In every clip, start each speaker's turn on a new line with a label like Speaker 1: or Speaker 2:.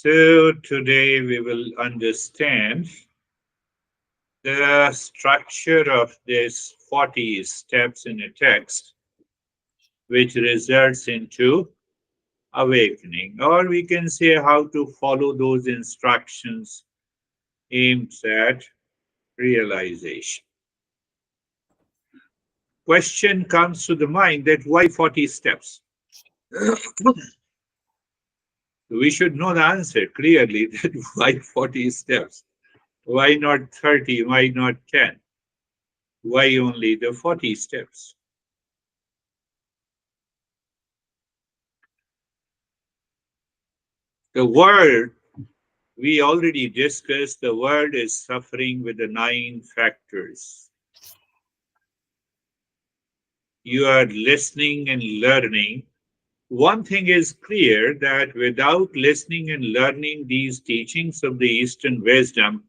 Speaker 1: So today we will understand the structure of this 40 steps in a text, which results into awakening, or we can say how to follow those instructions aimed at realization. Question comes to the mind that why 40 steps? We should know the answer clearly that why 40 steps? Why not 30? Why not 10? Why only the 40 steps? The world, we already discussed, the world is suffering with the 9 factors. You are listening and learning. One thing is clear that without listening and learning these teachings of the Eastern wisdom,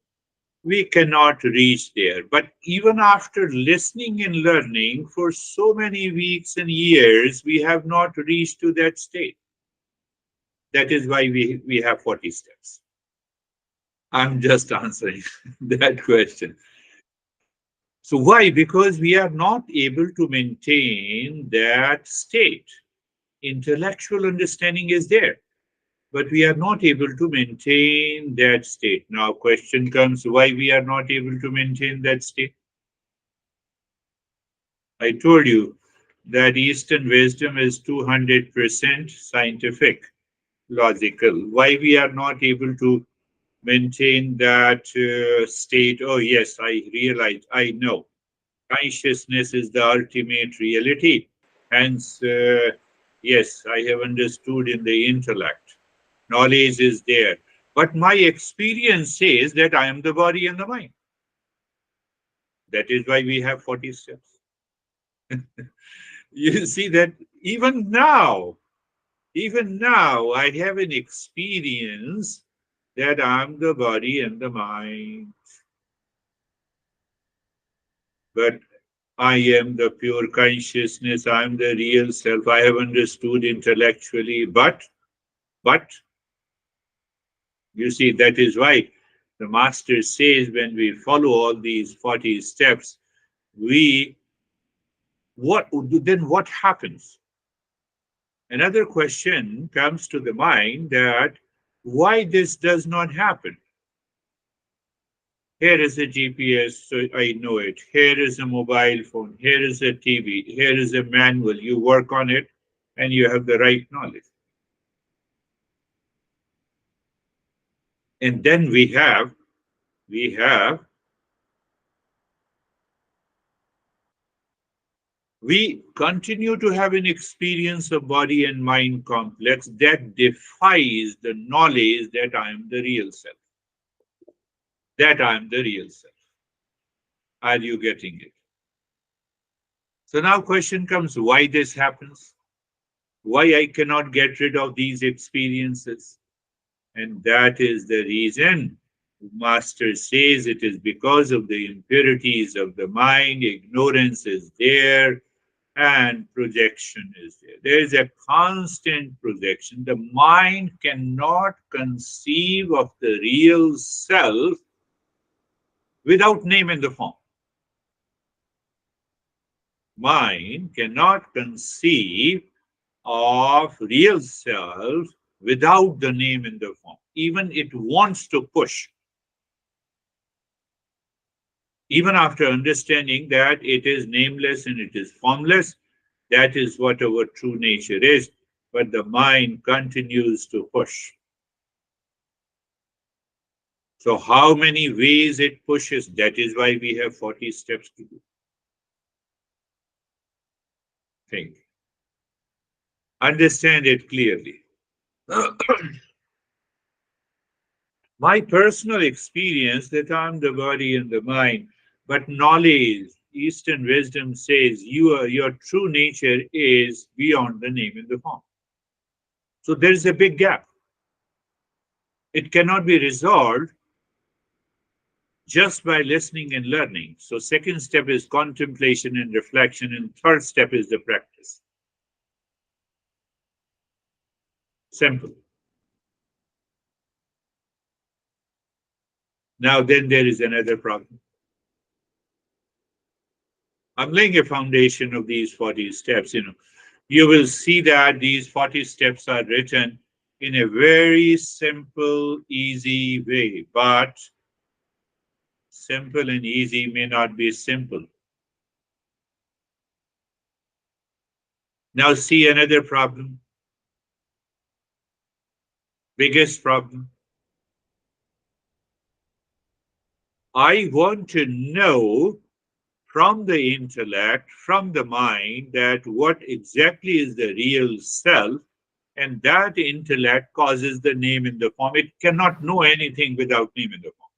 Speaker 1: we cannot reach there. But even after listening and learning for so many weeks and years, we have not reached to that state. That is why we have 40 steps. I'm just answering that question. So why? Because we are not able to maintain that state. Intellectual understanding is there, but we are not able to maintain that state. Now question comes, why we are not able to maintain that state? I told you that Eastern wisdom is 200% scientific, logical. Why we are not able to maintain that state? Oh yes, I realize, I know. Consciousness is the ultimate reality. Hence, yes, I have understood in the intellect. Knowledge is there. But my experience says that I am the body and the mind. That is why we have 40 steps. You see that even now, I have an experience that I'm the body and the mind. But I am the pure consciousness, I am the real self. I have understood intellectually, but you see, that is why the master says when we follow all these 40 steps, what happens? Another question comes to the mind that why this does not happen. Here is a GPS, so I know it. Here is a mobile phone. Here is a TV. Here is a manual. You work on it and you have the right knowledge. And then we continue to have an experience of body and mind complex that defies the knowledge that I am the real self. That I am the real self. Are you getting it? So now question comes, why this happens? Why I cannot get rid of these experiences? And that is the reason Master says it is because of the impurities of the mind, ignorance is there, and projection is there. There is a constant projection. The mind cannot conceive of the real self without name and the form. Mind cannot conceive of real self without the name and the form. Even it wants to push. Even after understanding that it is nameless and it is formless, that is what our true nature is, but the mind continues to push. So how many ways it pushes, that is why we have 40 steps to do. Think. Understand it clearly. My personal experience that I'm the body and the mind, but knowledge, Eastern wisdom says your true nature is beyond the name and the form. So there is a big gap. It cannot be resolved just by listening and learning. So second step is contemplation and reflection, and third step is the practice. Simple. Now, then there is another problem. I'm laying a foundation of these 40 steps. You will see that these 40 steps are written in a very simple, easy way, but simple and easy may not be simple. Now, see another problem, biggest problem. I want to know from the intellect, from the mind, that what exactly is the real self, and that intellect causes the name in the form. It cannot know anything without name in the form.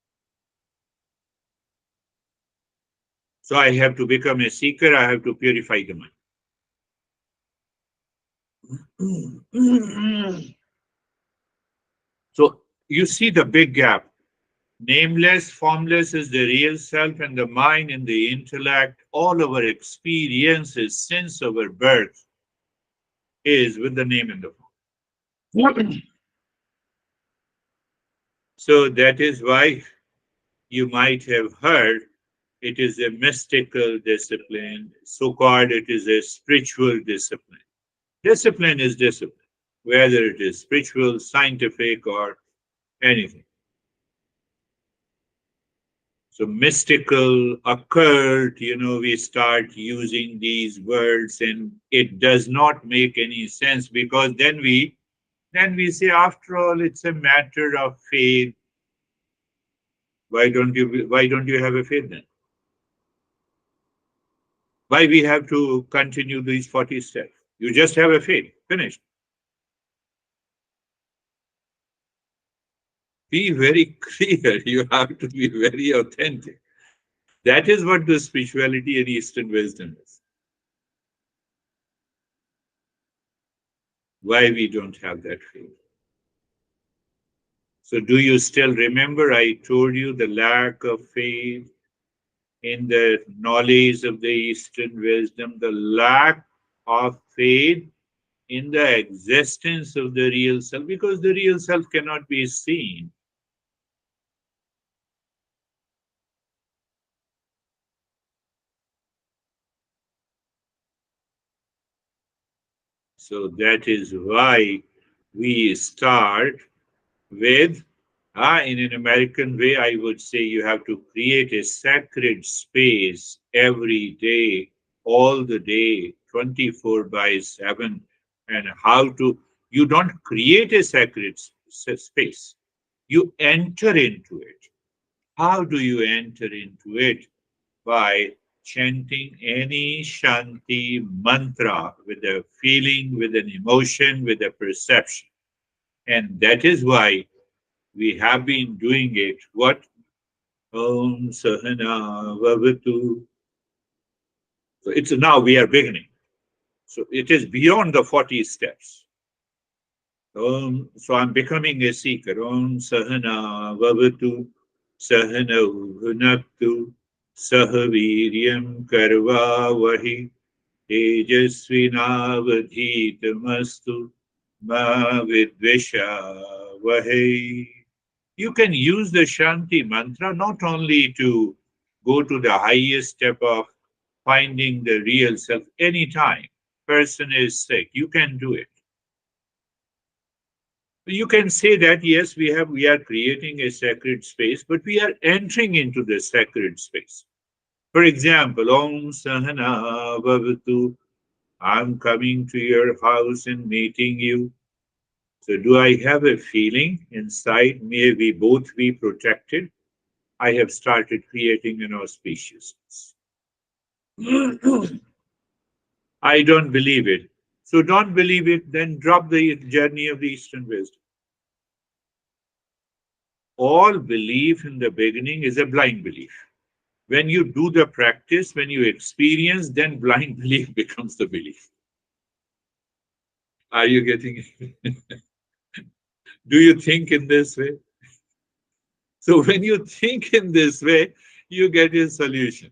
Speaker 1: So I have to become a seeker, I have to purify the mind. So you see the big gap. Nameless, formless is the real self, and the mind and the intellect, all our experiences since our birth is with the name in the form. So that is why you might have heard it is a mystical discipline, so called it is a spiritual discipline. Discipline is discipline, whether it is spiritual, scientific, or anything. So mystical, occult, we start using these words and it does not make any sense, because then we say, after all, it's a matter of faith. Why don't you have a faith then? Why we have to continue these 40 steps? You just have a faith. Finished. Be very clear. You have to be very authentic. That is what the spirituality and Eastern wisdom is. Why we don't have that faith? So, do you still remember I told you the lack of faith in the knowledge of the Eastern wisdom, the lack of faith in the existence of the real self, because the real self cannot be seen. So that is why we start with, in an American way, I would say you have to create a sacred space every day, all the day, 24 by 7. And you don't create a sacred space, you enter into it. How do you enter into it? By chanting any Shanti mantra with a feeling, with an emotion, with a perception. And that is why we have been doing it. What? Om Sahana Vavatu. So it's now we are beginning. So it is beyond the 40 steps. So I'm becoming a seeker. Om Sahana Vavatu Sahana Bhunaktu Sahaviryam Karva Vahi Tejasvinavadhitamastu Ma Vidvisha Vahe. You can use the Shanti mantra not only to go to the highest step of finding the real self anytime person is sick, you can do it. You can say that yes, we are creating a sacred space, but we are entering into the sacred space. For example, Om Sahana Bhavatu, I'm coming to your house and meeting you. So do I have a feeling inside? May we both be protected. I have started creating an auspiciousness. I don't believe it. So don't believe it, then drop the journey of the Eastern wisdom. All belief in the beginning is a blind belief. When you do the practice, when you experience, then blind belief becomes the belief. Are you getting it? Do you think in this way? So when you think in this way, you get a solution.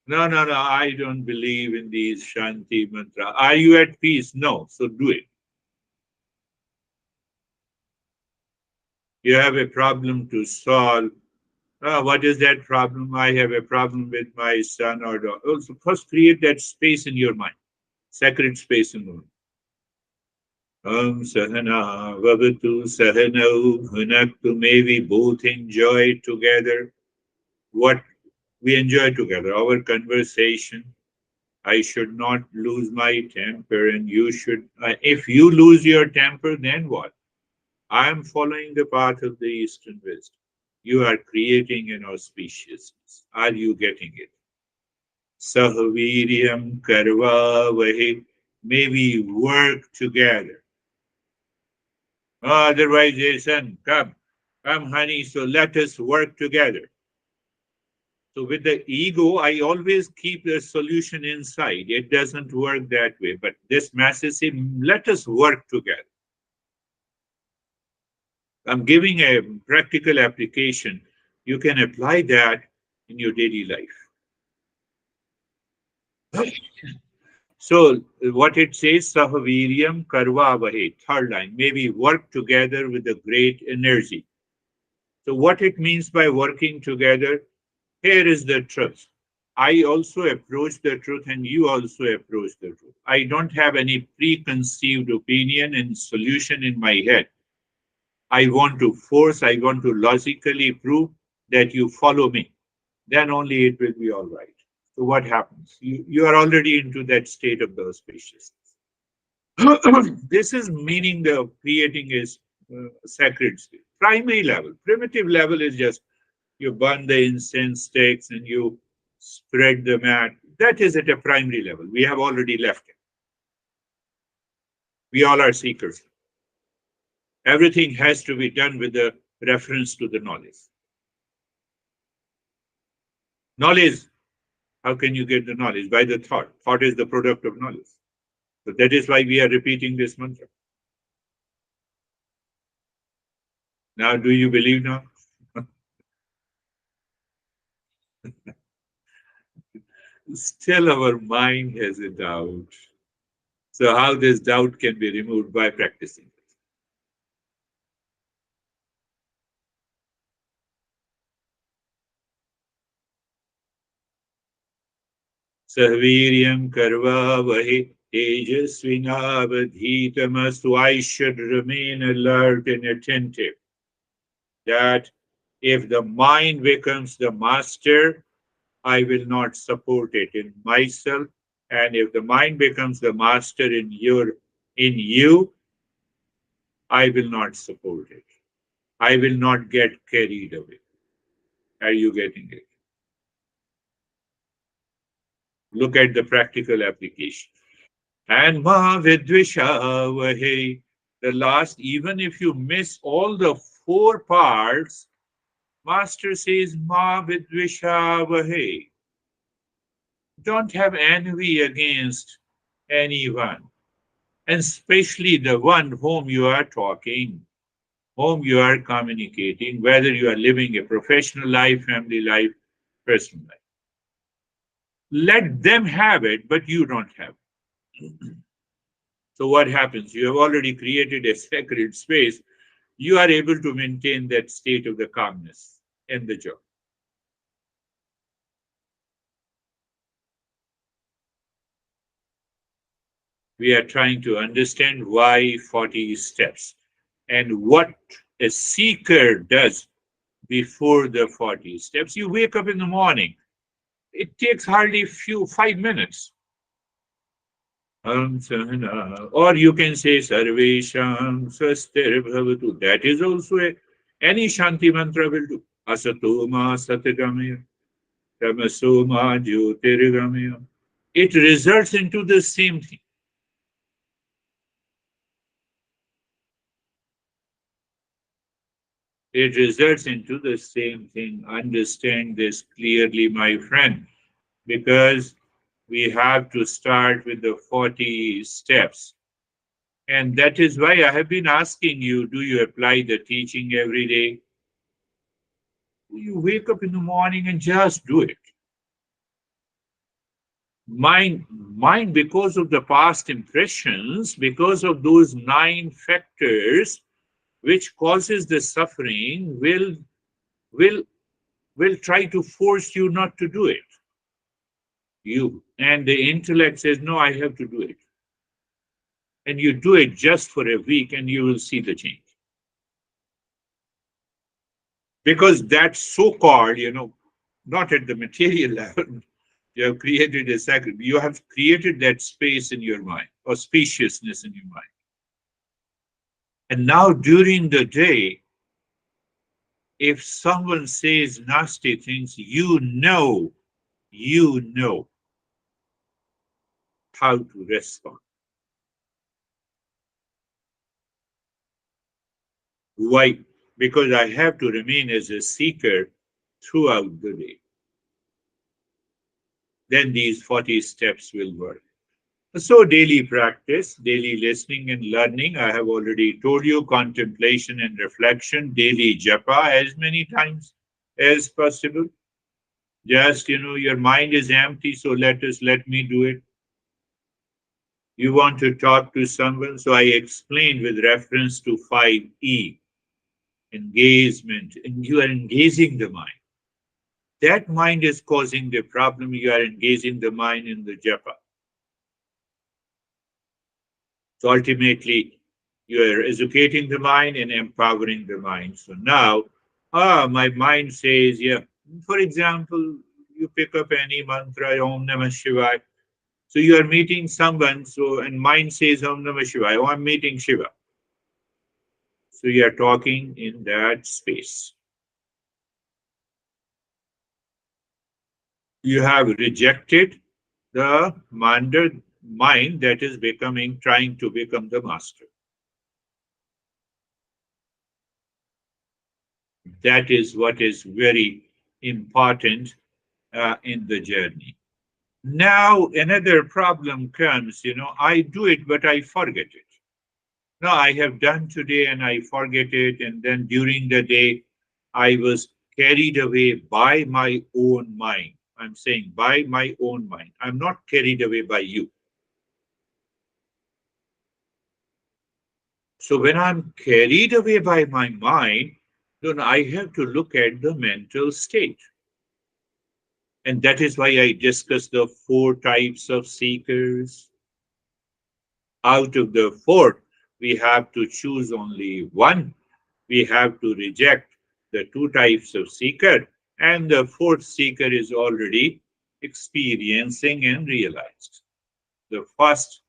Speaker 1: No, no, no, I don't believe in these Shanti mantra. Are you at peace? No, so do it. You have a problem to solve. What is that problem? I have a problem with my son or daughter. Also, first create that space in your mind, sacred space in the mind. Sahana Vavatu Sahanau Bhunaktu. May we both enjoy together what we enjoy together, our conversation. I should not lose my temper, and you should. If you lose your temper, then what? I am following the path of the Eastern wisdom. You are creating an auspiciousness. Are you getting it? Sahaviryam karva vahe. May we work together. Otherwise, Jason, come, honey. So let us work together. So with the ego, I always keep the solution inside. It doesn't work that way. But this message says, let us work together. I'm giving a practical application. You can apply that in your daily life. So what it says, Sahaviryam Karva Avahe, third line, maybe work together with a great energy. So what it means by working together, here is the truth. I also approach the truth and you also approach the truth. I don't have any preconceived opinion and solution in my head. I want to force, I want to logically prove that you follow me. Then only it will be all right. So what happens? You are already into that state of the spaciousness. This is meaning the creating is sacred state. Primary level, primitive level is just you burn the incense sticks and you spread the mat. That is at a primary level. We have already left it. We all are seekers. Everything has to be done with the reference to the knowledge. Knowledge, how can you get the knowledge? By the thought. Thought is the product of knowledge. So that is why we are repeating this mantra. Now, do you believe now? Still, our mind has a doubt. So, how this doubt can be removed by practicing? Sahaviryam karva vahe tejasvinavadhitamastu. I should remain alert and attentive. That if the mind becomes the master, I will not support it in myself. And if the mind becomes the master in you, I will not support it. I will not get carried away. Are you getting it? Look at the practical application. And ma vidvishavahe, the last, even if you miss all the four parts, Master says ma vidvishavahe. Don't have envy against anyone, and especially the one whom you are talking, whom you are communicating, whether you are living a professional life, family life, personal life. Let them have it, but you don't have it. So what happens? You have already created a sacred space. You are able to maintain that state of the calmness and the joy. We are trying to understand why 40 steps and what a seeker does before the 40 steps. You wake up in the morning. It takes hardly 5 minutes. Or you can say Sarvesham Swastir Bhavatu. That is also any Shanti mantra will do. Asatoma Satagamaya, Tamasoma Jyotirgamaya. It results into the same thing. It results into the same thing. Understand this clearly, my friend, because we have to start with the 40 steps. And that is why I have been asking you, do you apply the teaching every day? You wake up in the morning and just do it. Mind, because of the past impressions, because of those 9 factors which causes the suffering, will will try to force you not to do it. And the intellect says, no, I have to do it. And you do it just for a week and you will see the change. Because that so-called, not at the material level, you have created a sacred, you have created that space in your mind or spaciousness in your mind. And now during the day, if someone says nasty things, you know how to respond. Why? Because I have to remain as a seeker throughout the day. Then these 40 steps will work. So, daily practice, daily listening and learning. I have already told you contemplation and reflection, daily japa as many times as possible. Just, your mind is empty, so let me do it. You want to talk to someone, so I explained with reference to 5E, engagement, and you are engaging the mind. That mind is causing the problem. You are engaging the mind in the japa. So ultimately, you are educating the mind and empowering the mind. So now, my mind says, yeah, for example, you pick up any mantra, Om Namah Shivaya. So you are meeting someone, and mind says Om Namah Shivaya, oh, I'm meeting Shiva. So you are talking in that space. You have rejected the mind that is trying to become the master. That is what is very important in the journey. Now, another problem comes, I do it, but I forget it. No, I have done today and I forget it. And then during the day, I was carried away by my own mind. I'm saying by my own mind. I'm not carried away by you. So when I'm carried away by my mind, then I have to look at the mental state. And that is why I discuss the four types of seekers. Out of the four, we have to choose only one. We have to reject the two types of seeker, and the fourth seeker is already experiencing and realized. The first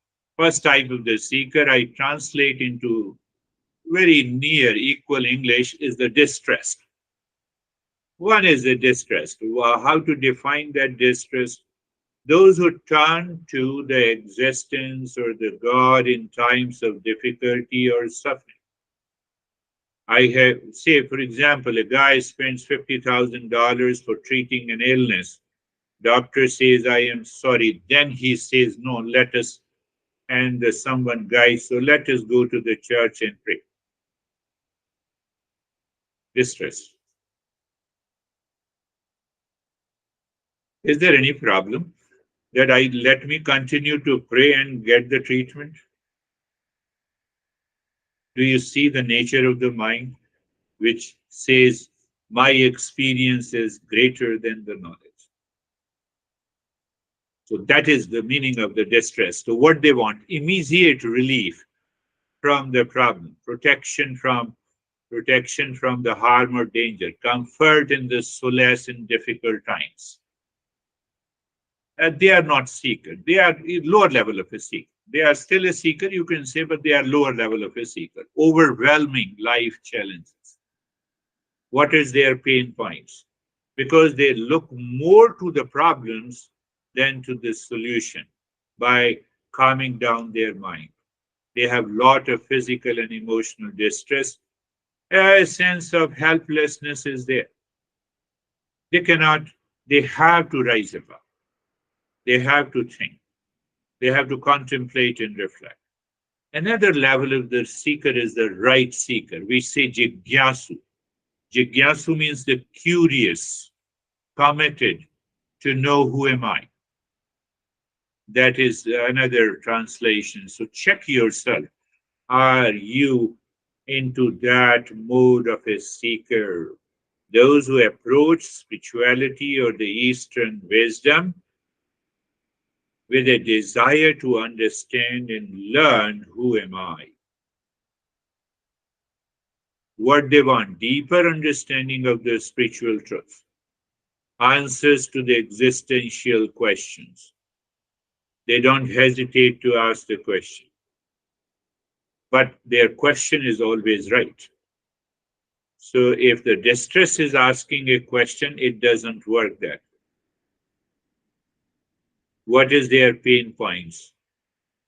Speaker 1: type of the seeker I translate into very near equal English is the distressed. One is the distressed. How to define that distress? Those who turn to the existence or the God in times of difficulty or suffering. I have, say, for example, a guy spends $50,000 for treating an illness. Doctor says, I am sorry. Then he says, no, let us, and someone guides, so let us go to the church and pray. Distress. Is there any problem that I let me continue to pray and get the treatment? Do you see the nature of the mind, which says, my experience is greater than the knowledge? So that is the meaning of the distress. So what they want, immediate relief from the problem, protection from the harm or danger, comfort in the solace in difficult times. They are not seeker. They are lower level of a seeker. They are still a seeker, you can say, but they are lower level of a seeker. Overwhelming life challenges. What is their pain points? Because they look more to the problems than to the solution by calming down their mind. They have lot of physical and emotional distress. A sense of helplessness is there. They have to rise above. They have to think. They have to contemplate and reflect. Another level of the seeker is the right seeker. We say jigyasu. Jigyasu means the curious, committed to know who am I. That is another translation. So check yourself. Are you into that mode of a seeker, Those who approach spirituality or the Eastern wisdom with a desire to understand and learn who am I. What they want, deeper understanding of the spiritual truth, answers to the existential questions. They don't hesitate to ask the question, but their question is always right. So if the distress is asking a question, it doesn't work that. What is their pain points?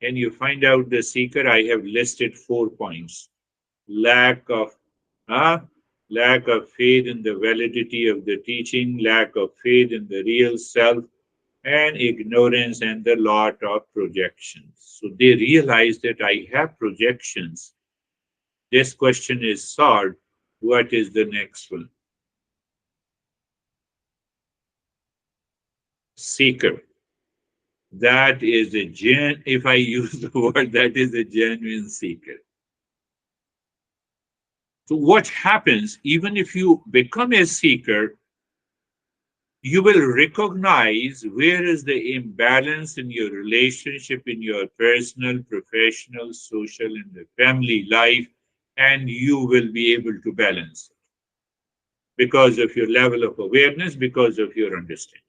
Speaker 1: Can you find out the seeker? I have listed 4 points. Lack of uh, lack of faith in the validity of the teaching, lack of faith in the real self, and ignorance and the lot of projections. So they realize that I have projections. This question is solved. What is the next one? Seeker. That is if I use the word, that is a genuine seeker. So what happens, even if you become a seeker, you will recognize where is the imbalance in your relationship, in your personal, professional, social, and the family life, and you will be able to balance it because of your level of awareness, because of your understanding.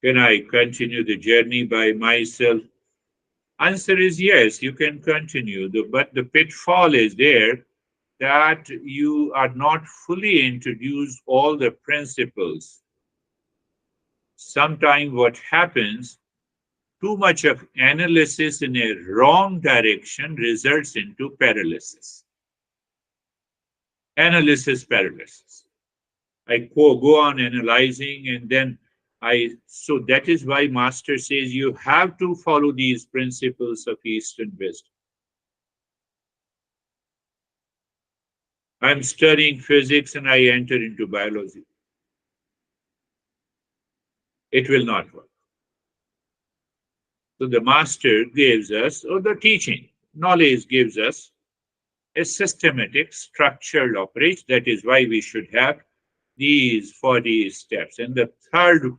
Speaker 1: Can I continue the journey by myself? Answer is yes, you can continue, but the pitfall is there that you are not fully introduced all the principles. Sometimes what happens, too much of analysis in a wrong direction results into paralysis. Analysis paralysis. I go on analyzing and then so that is why Master says you have to follow these principles of Eastern wisdom. I'm studying physics and I enter into biology. It will not work. So the master gives us, or the teaching, knowledge gives us a systematic, structured approach. That is why we should have these 40 steps. And the third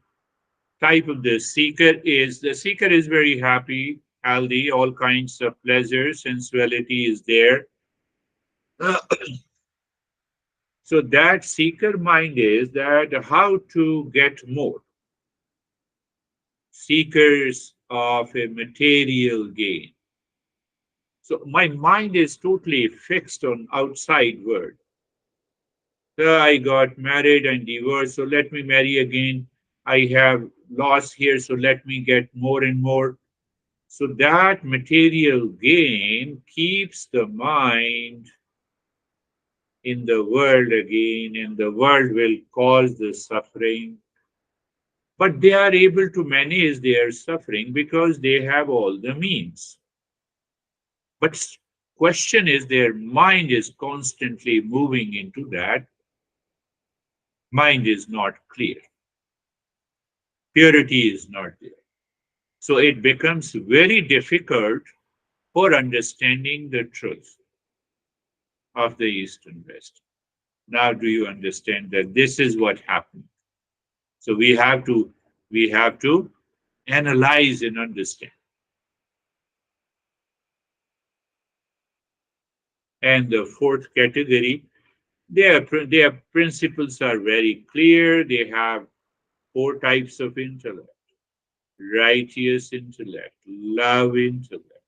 Speaker 1: type of the seeker is very happy, healthy, all kinds of pleasure, sensuality is there. So that seeker mind is that how to get more. Seekers of a material gain. So my mind is totally fixed on outside world. So I got married and divorced, so let me marry again. I have lost here, so let me get more and more. So that material gain keeps the mind in the world again, and the world will cause the suffering. But they are able to manage their suffering because they have all the means. But question is their mind is constantly moving into that. Mind is not clear. Purity is not there. So it becomes very difficult for understanding the truth of the Eastern West. Now do you understand that this is what happened? So we have to analyze and understand. And the fourth category, their principles are very clear. They have 4 types of intellect: righteous intellect, love intellect,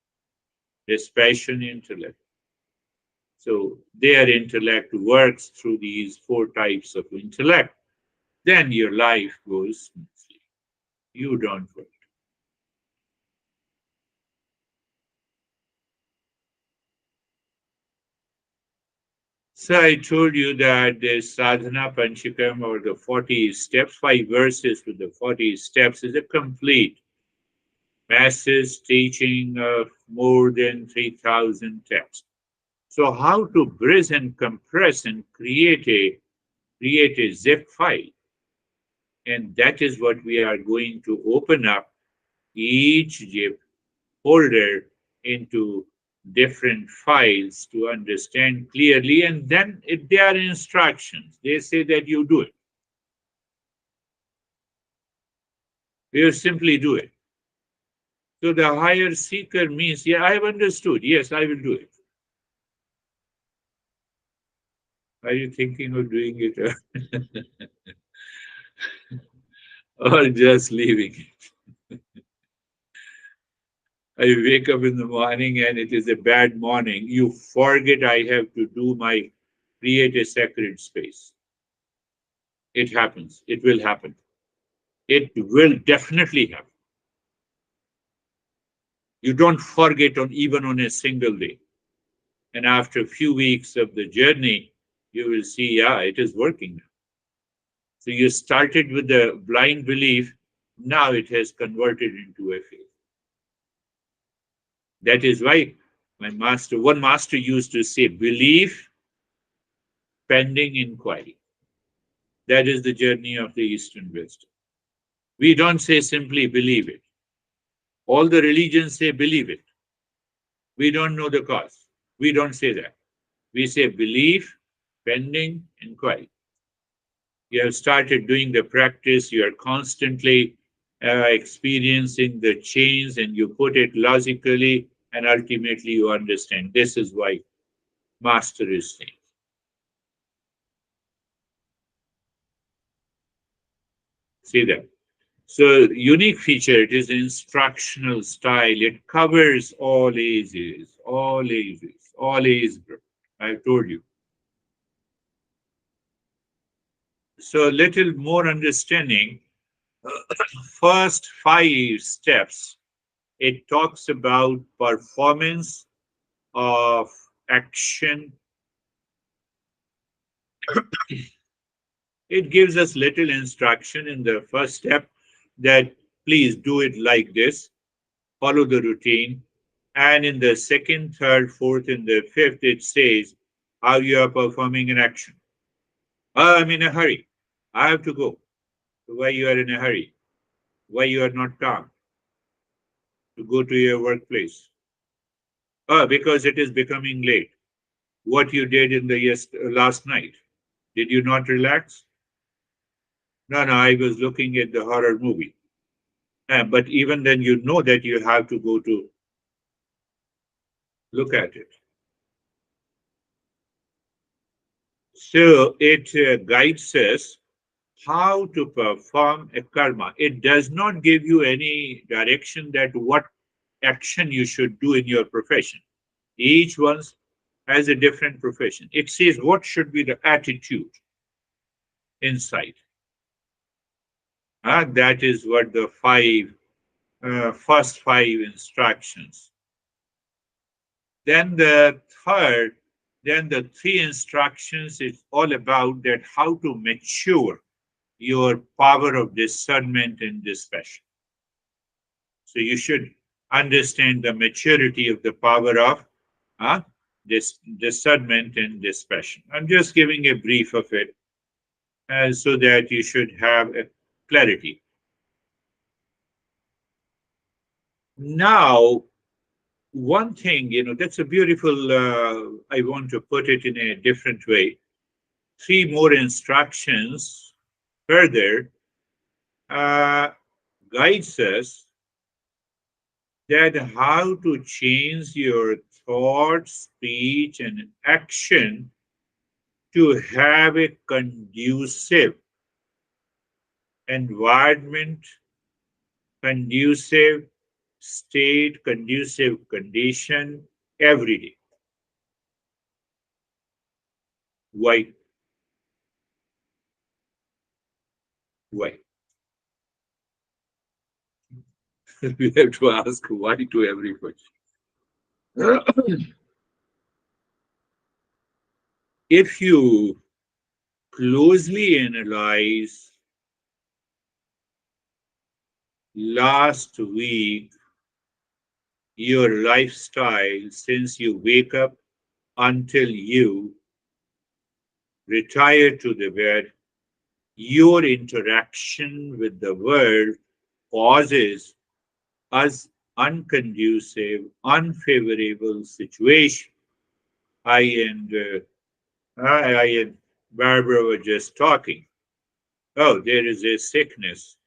Speaker 1: dispassion intellect. So their intellect works through these 4 types of intellect. Then your life goes smoothly. You don't worry. So I told you that the Sadhana Panchkam, or the 40 steps, 5 verses with the 40 steps, is a complete masses teaching of more than 3,000 texts. So how to bridge and compress and create a zip file. And that is what we are going to open up each zip folder. into different files to understand clearly, and then they are instructions. They say that you do it. You simply do it. So the higher seeker means, yeah, I have understood. Yes, I will do it. Are you thinking of doing it or just leaving it? I wake up in the morning and it is a bad morning. You forget I have to do my create a sacred space. It happens. It will happen. It will definitely happen. You don't forget on even on a single day. And after a few weeks of the journey, you will see, yeah, it is working now. So you started with the blind belief, now it has converted into a faith. That is why one master used to say, belief pending inquiry. That is the journey of the Eastern wisdom. We don't say simply believe it. All the religions say believe it. We don't know the cause. We don't say that. We say belief pending inquiry. You have started doing the practice, you are constantly experiencing the change, and you put it logically, and ultimately you understand. This is why Master is saying. See that? So, unique feature, it is instructional style. It covers all ages, all ages, all age group. I've told you. So, little more understanding. First 5 steps, it talks about performance of action. It gives us little instruction in the first step that please do it like this, follow the routine. And in the second, third, fourth, and the fifth, it says how you are performing an action. Oh, I'm in a hurry. I have to go. Why you are in a hurry? Why you are not calm to go to your workplace? Oh, because it is becoming late. What you did in the last night? Did you not relax? No, no, I was looking at the horror movie. But even then, you know that you have to go to look at it. So it guides us how to perform a karma. It does not give you any direction that what action you should do in your profession. Each one has a different profession. It says what should be the attitude inside. That is what the first 5 instructions. Then the third, then the 3 instructions is all about that how to mature your power of discernment and dispassion. So you should understand the maturity of the power of this discernment and dispassion. I'm just giving a brief of it so that you should have a clarity. Now, one thing, that's a beautiful, I want to put it in a different way. 3 more instructions further uh, guides us that how to change your thought, speech, and action to have a conducive environment, conducive state, conducive condition every day. Why? Why? We have to ask why to every question. If you closely analyze last week, your lifestyle since you wake up until you retire to the bed, your interaction with the world causes us unconducive, unfavorable situation. I and I and Barbara were just talking. Oh, there is a sickness.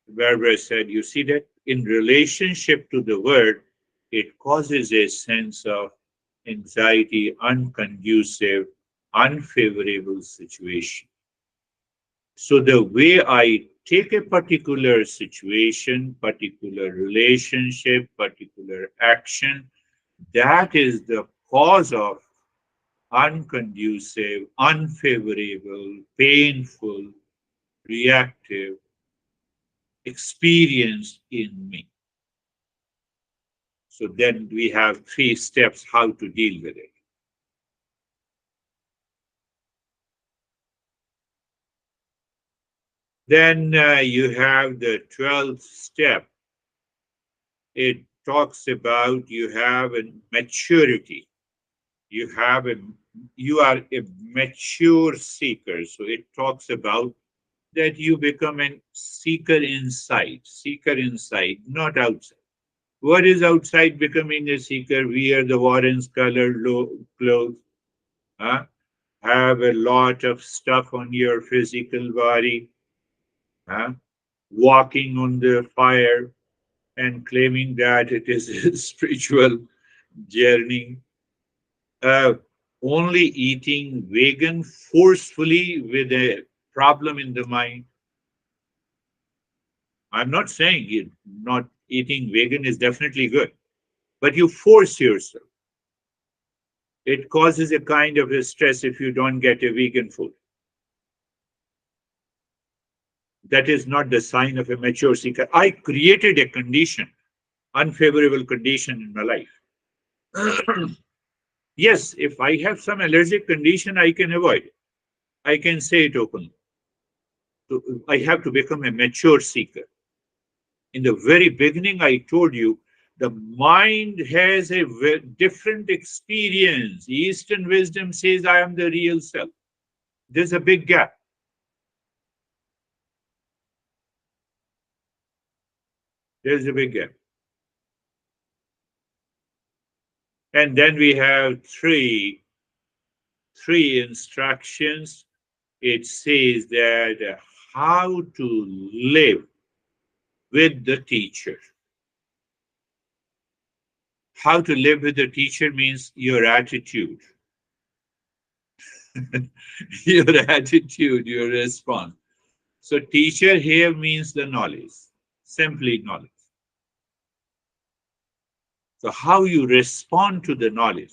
Speaker 1: Barbara said, you see that in relationship to the word, it causes a sense of anxiety, unconducive, unfavorable situation. So the way I take a particular situation, particular relationship, particular action, that is the cause of unconducive, unfavorable, painful, reactive experience in me. So then we have three steps how to deal with it. Then you have the 12th step. It talks about you have a maturity. You have a you are a mature seeker. So it talks about that you become a seeker inside, not outside. What is outside becoming a seeker? Wear the orange colored clothes, huh? Have a lot of stuff on your physical body, huh? Walking on the fire and claiming that it is a spiritual journey. Uh, Only eating vegan forcefully with a problem in the mind. I'm not saying it, not eating vegan is definitely good, but you force yourself. It causes a kind of a stress if you don't get a vegan food. That is not the sign of a mature seeker. I created a condition, unfavorable condition in my life. Yes, if I have some allergic condition, I can avoid it. I can say it openly. So I have to become a mature seeker. In the very beginning, I told you the mind has a different experience. Eastern wisdom says, I am the real self. There's a big gap. There's a big gap. And then we have three instructions. It says that how to live with the teacher. How to live with the teacher means your attitude, your attitude, your response. So, teacher here means the knowledge, simply knowledge. So, how you respond to the knowledge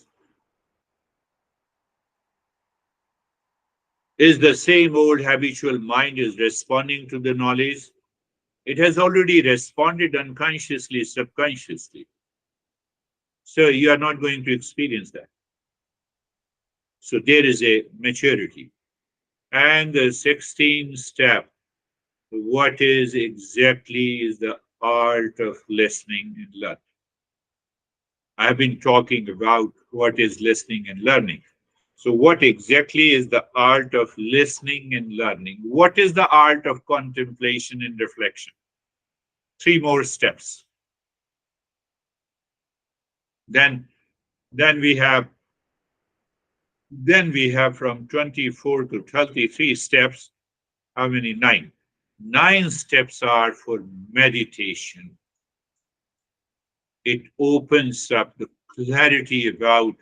Speaker 1: is the same old habitual mind is responding to the knowledge. It has already responded unconsciously, subconsciously. So, you are not going to experience that. So, there is a maturity. And the 16th step, what is exactly is the art of listening and learning. I have been talking about what is listening and learning. So, what exactly is the art of listening and learning? What is the art of contemplation and reflection? Three more steps. Then, then we have then we have from 24 to 33 steps. How many? Nine. Nine steps are for meditation. It opens up the clarity about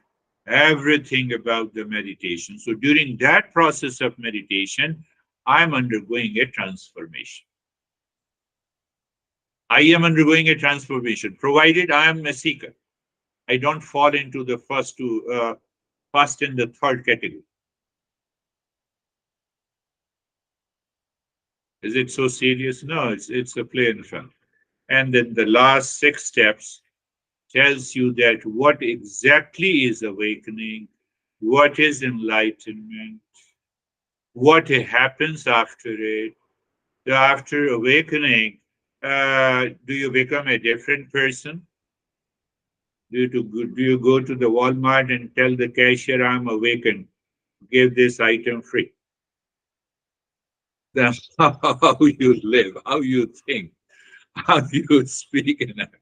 Speaker 1: everything about the meditation. So during that process of meditation, I'm undergoing a transformation. I am undergoing a transformation, provided I am a seeker. I don't fall into the first and the third category. Is it so serious? No, it's a play in front. And then the last six steps tells you that what exactly is awakening, what is enlightenment, what happens after it. So after awakening, do you become a different person? Do you go to the Walmart and tell the cashier, I'm awakened, give this item free? That's how you live, how you think, how you speak and act.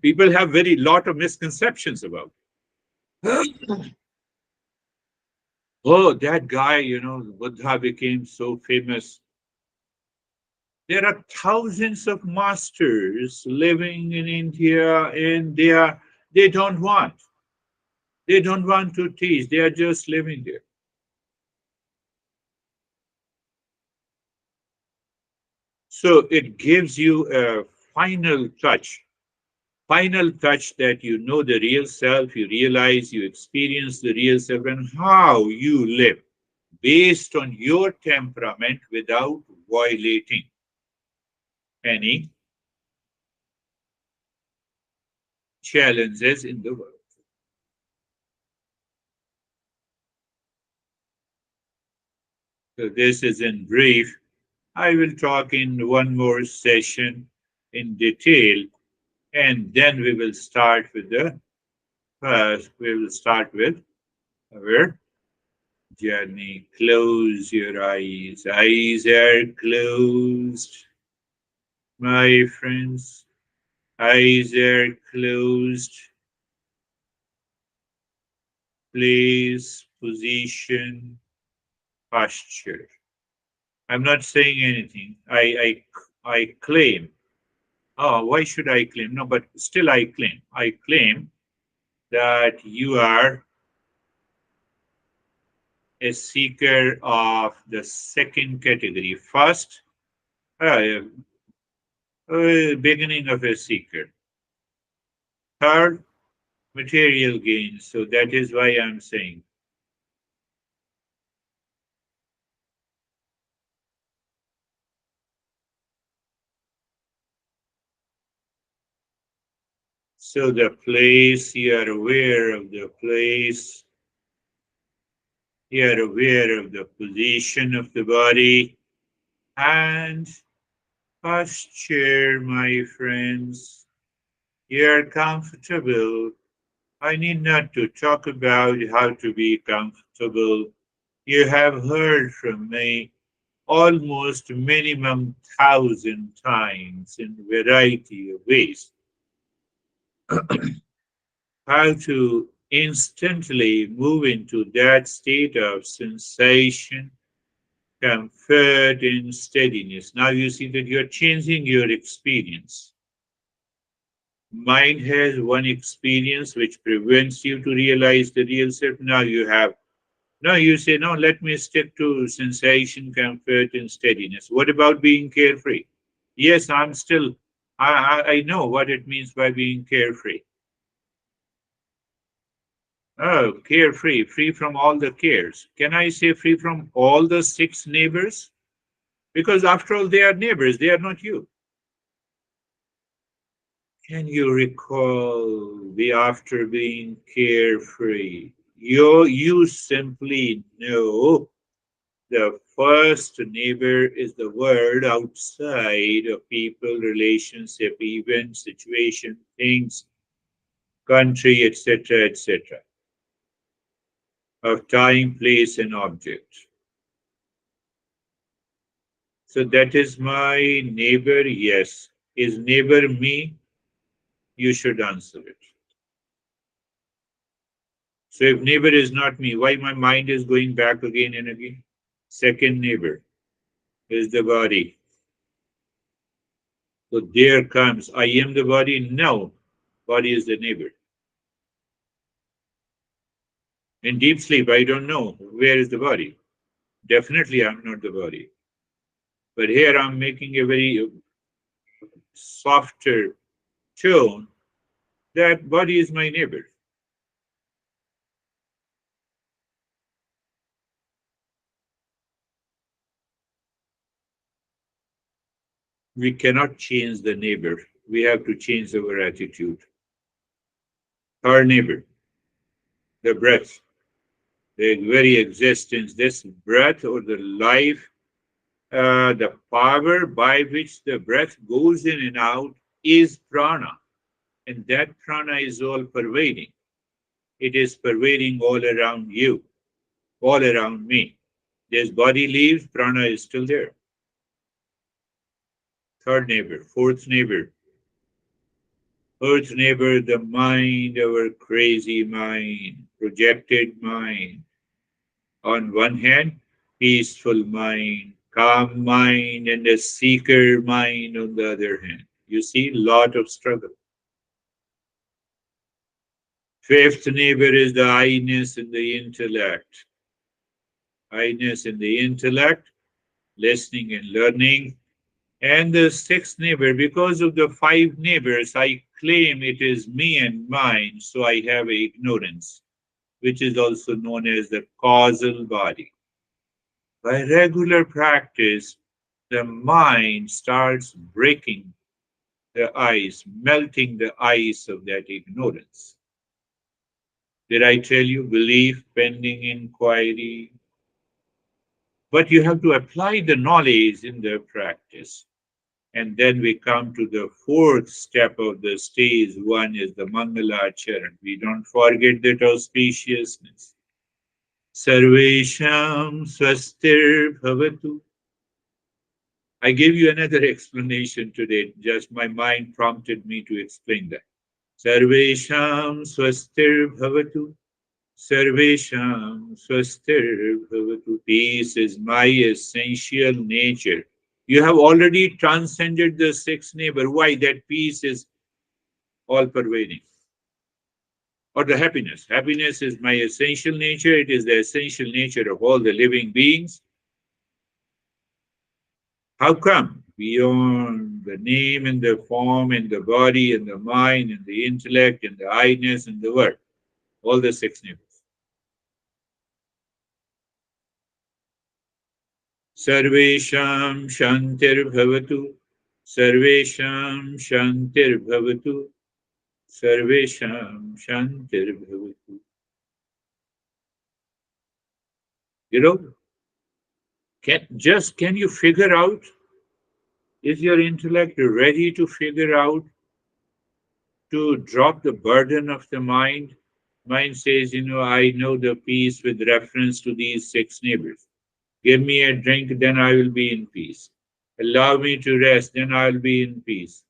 Speaker 1: People have very lot of misconceptions about it. Oh, that guy, Buddha became so famous. There are thousands of masters living in India, and they don't want to teach. They are just living there. So it gives you a final touch that you know the real self, you realize, you experience the real self and how you live based on your temperament without violating any challenges in the world. So this is in brief. I will talk in one more session in detail, and then we will start with the first. We will start with our journey. Close your eyes. Eyes are closed, my friends. Eyes are closed. Place, position, posture. I'm not saying anything. I claim. Oh, why should I claim? No, but still I claim. I claim that you are a seeker of the second category. First, uh, beginning of a seeker. Third, material gain. So that is why I'm saying. So the place, you are aware of the place, you are aware of the position of the body, and posture, my friends. You are comfortable. I need not to talk about how to be comfortable. You have heard from me almost minimum 1,000 times in variety of ways how to instantly move into that state of sensation, comfort, and steadiness. Now you see that you're changing your experience. Mind has one experience which prevents you to realize the real self. Now you say, no, let me stick to sensation, comfort, and steadiness. What about being carefree? Yes, I know what it means by being carefree. Oh, carefree, free from all the cares. Can I say free from all the six neighbors? Because after all, they are neighbors, they are not you. Can you recall the after being carefree? You simply know the first neighbor is the world outside of people, relationship, events, situation, things, country, etc., etc., of time, place, and object. So that is my neighbor, yes. Is neighbor me? You should answer it. So if neighbor is not me, why my mind is going back again and again? Second neighbor is the body. So there comes, I am the body. No, body is the neighbor. In deep sleep, I don't know where is the body. Definitely, I'm not the body. But here I'm making a very softer tone that body is my neighbor. We cannot change the neighbor. We have to change our attitude. Our neighbor, the breath, the very existence, this breath or the life, the power by which the breath goes in and out is prana. And that prana is all pervading. It is pervading all around you, all around me. This body leaves, prana is still there. Third neighbor, fourth neighbor, Earth neighbor, the mind, our crazy mind, projected mind. On one hand, peaceful mind, calm mind, and a seeker mind on the other hand. You see, lot of struggle. Fifth neighbor is the I-ness in the intellect. I-ness in the intellect, listening and learning. And the sixth neighbor, because of the five neighbors, I claim it is me and mine, so I have ignorance, which is also known as the causal body. By regular practice, the mind starts breaking the ice, melting the ice of that ignorance. Did I tell you belief, pending inquiry? But you have to apply the knowledge in the practice. And then we come to the fourth step of the stage. One is the Mangalacharan. We don't forget that auspiciousness. Sarvesham swastir bhavatu. I gave you another explanation today. Just my mind prompted me to explain that. Sarvesham swastir bhavatu. Sarvesham swastir bhavatu. Peace is my essential nature. You have already transcended the sixth neighbor. Why? That peace is all pervading. Or the happiness. Happiness is my essential nature. It is the essential nature of all the living beings. How come? Beyond the name and the form and the body and the mind and the intellect and the I-ness and the word. All the six neighbors. Sarvesham Shantir Bhavatu. Sarvesham Shantir Bhavatu. Sarvesham Shantir Bhavatu. You know, can you figure out? Is your intellect ready to figure out to drop the burden of the mind? Mind says, I know the peace with reference to these six neighbors. Give me a drink, then I will be in peace. Allow me to rest, then I will be in peace.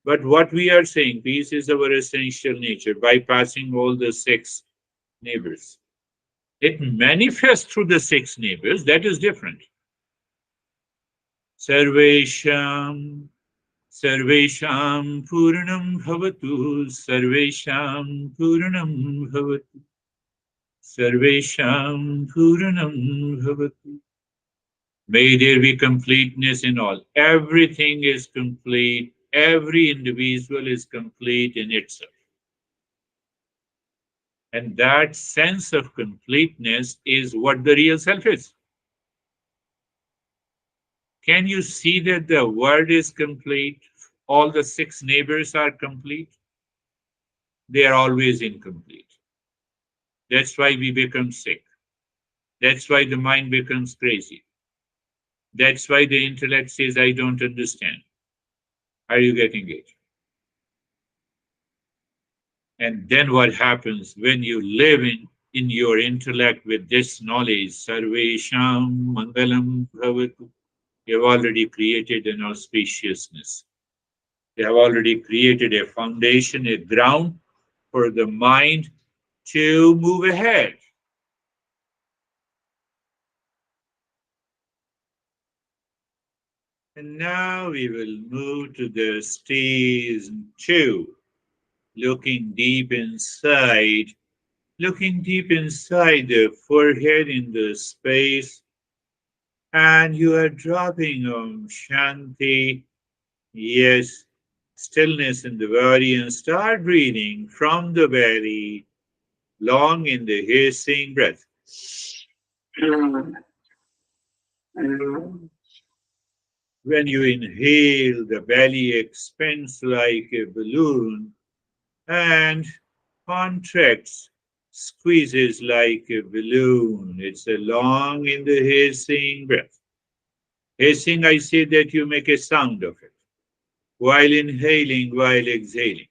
Speaker 1: But what we are saying, peace is our essential nature, bypassing all the six neighbors. It manifests through the six neighbors, that is different. Sarvesham, Sarvesham Purnam Bhavatu, Sarvesham Purnam Bhavatu, Sarvesham Purnam Bhavatu. May there be completeness in all. Everything is complete. Every individual is complete in itself. And that sense of completeness is what the real self is. Can you see that the world is complete? All the six neighbors are complete? They are always incomplete. That's why we become sick. That's why the mind becomes crazy. That's why the intellect says, I don't understand. Are you getting it? And then what happens when you live in your intellect with this knowledge, Sarvesham Mangalam Bhavatu, you have already created an auspiciousness. You have already created a foundation, a ground for the mind to move ahead. And now we will move to the stage two, looking deep inside, looking deep inside the forehead in the space, and you are dropping Shanti, yes, stillness in the body, and start breathing from the belly, long in the hissing breath. When you inhale, the belly expands like a balloon and contracts, squeezes like a balloon. It's a long in the hissing breath. Hissing, I say that you make a sound of it while inhaling, while exhaling.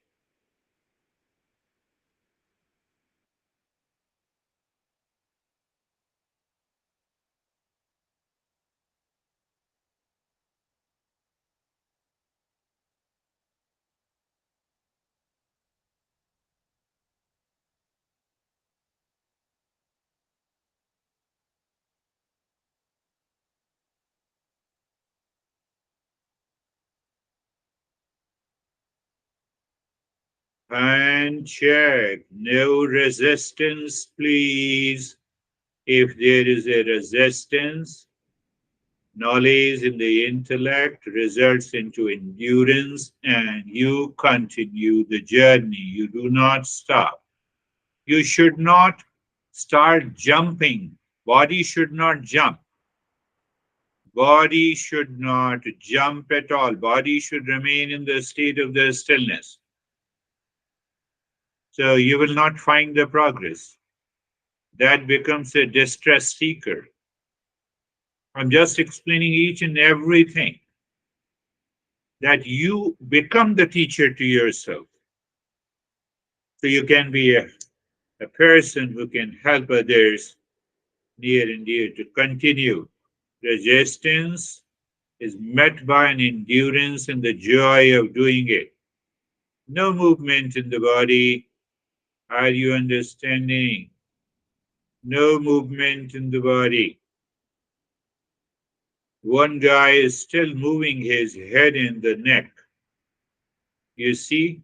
Speaker 1: And check. No resistance, please. If there is a resistance, knowledge in the intellect results into endurance and you continue the journey. You do not stop. You should not start jumping. Body should not jump. Body should not jump at all. Body should remain in the state of the stillness. So you will not find the progress. That becomes a distress seeker. I'm just explaining each and everything that you become the teacher to yourself. So you can be a person who can help others near and dear to continue. Resistance is met by an endurance and the joy of doing it. No movement in the body. Are you understanding? No movement in the body. One guy is still moving his head and the neck. You see,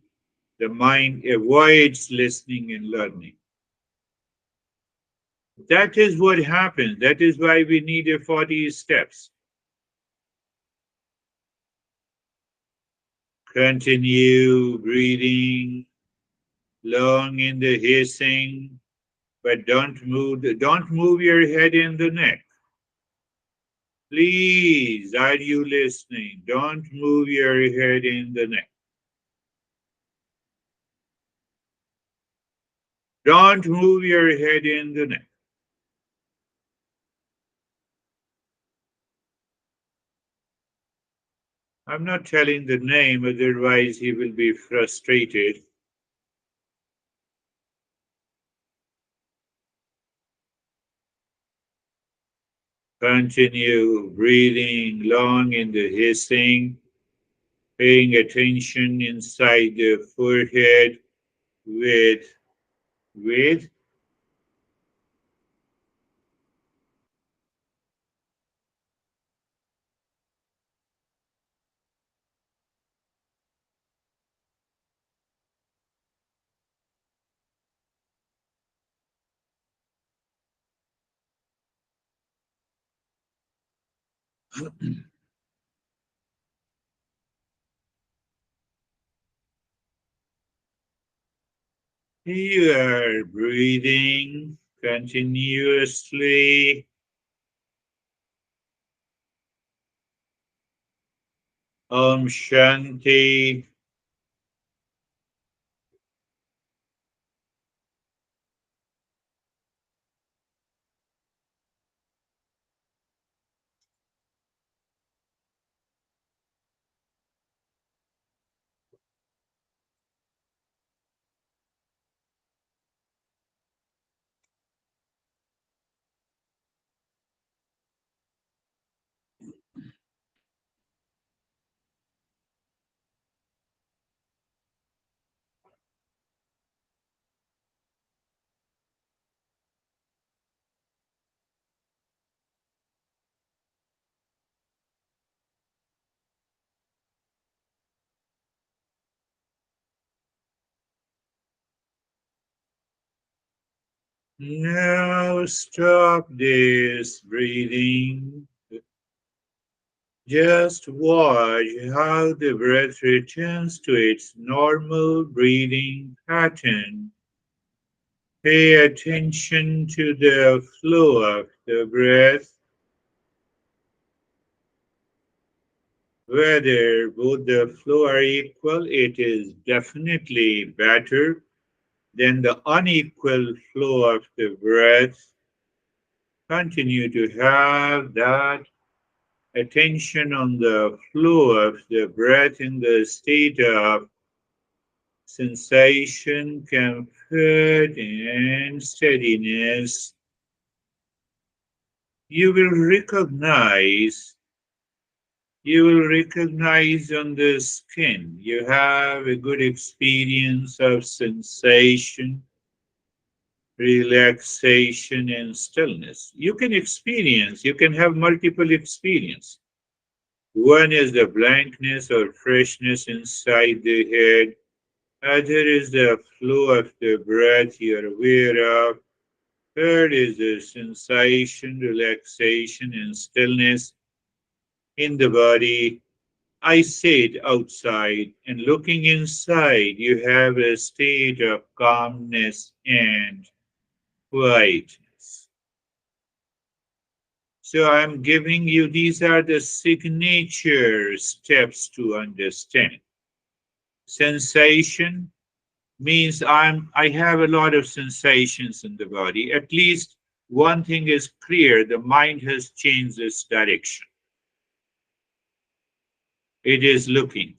Speaker 1: the mind avoids listening and learning. That is what happens. That is why we need a 40 steps. Continue breathing, long in the hissing, but don't move your head and the neck. Please, are you listening? Don't move your head and the neck. Don't move your head and the neck. I'm not telling the name, otherwise he will be frustrated. Continue breathing long in the hissing, paying attention inside the forehead with you are breathing continuously. Om Shanti. Now stop this breathing. Just watch how the breath returns to its normal breathing pattern. Pay attention to the flow of the breath. Whether both the flow are equal, it is definitely better than the unequal flow of the breath. Continue to have that attention on the flow of the breath in the state of sensation, comfort, and steadiness. You will recognize, you will recognize on the skin. You have a good experience of sensation, relaxation, and stillness. You can experience, you can have multiple experience. One is the blankness or freshness inside the head. Other is the flow of the breath you're aware of. Third is the sensation, relaxation, and stillness in the body. I sit outside, and looking inside, you have a state of calmness and quietness. So I'm giving you, these are the signature steps to understand. Sensation means I have a lot of sensations in the body. At least one thing is clear, the mind has changed its direction. It is looking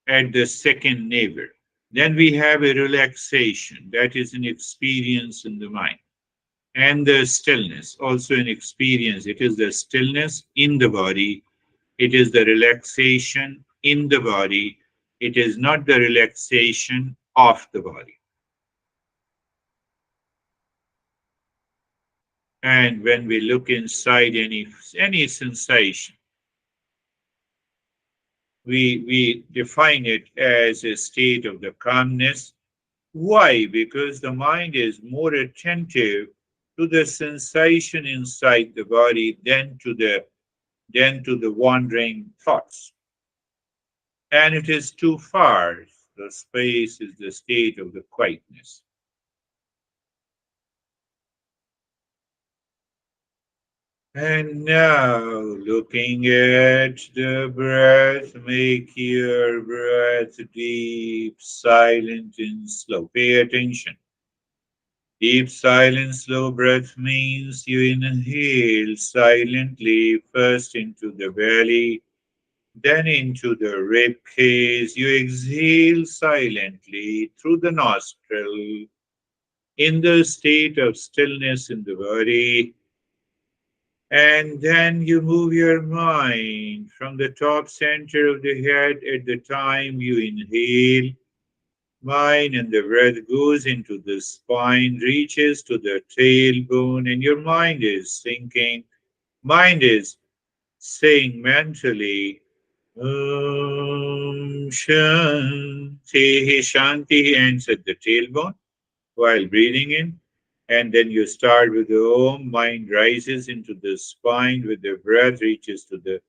Speaker 1: at the second neighbor. Then we have a relaxation, that is an experience in the mind. And the stillness, also an experience. It is the stillness in the body, it is the relaxation in the body, it is not the relaxation of the body. And when we look inside any sensation, we define it as a state of the calmness. Why? Because the mind is more attentive to the sensation inside the body than to the wandering thoughts. And it is too far. The space is the state of the quietness. And now, looking at the breath, make your breath deep, silent, and slow. Pay attention. Deep, silent, slow breath means you inhale silently, first into the belly, then into the rib cage. You exhale silently through the nostril in the state of stillness in the body. And then you move your mind from the top center of the head at the time you inhale. Mind and the breath goes into the spine, reaches to the tailbone, and your mind is thinking. Mind is saying mentally, Om Shanti. Shanti ends at the tailbone while breathing in. And then you start with the Om, mind rises into the spine with the breath reaches to the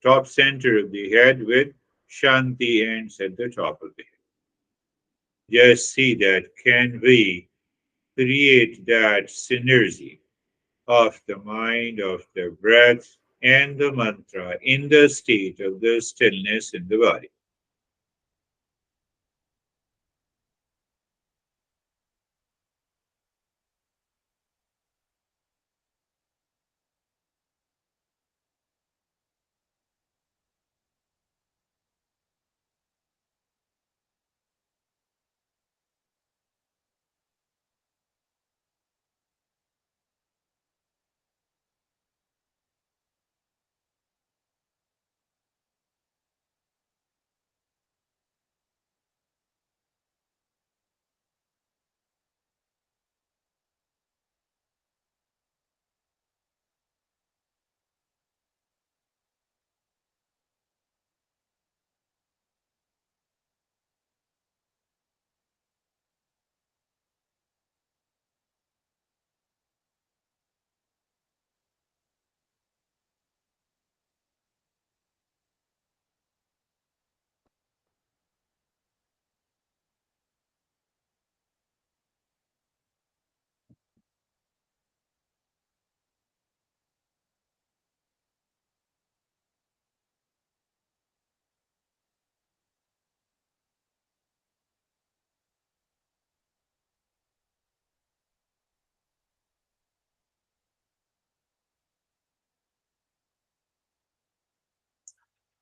Speaker 1: top center of the head with Shanti ends at the top of the head. Just see that can we create that synergy of the mind, of the breath, and the mantra in the state of the stillness in the body.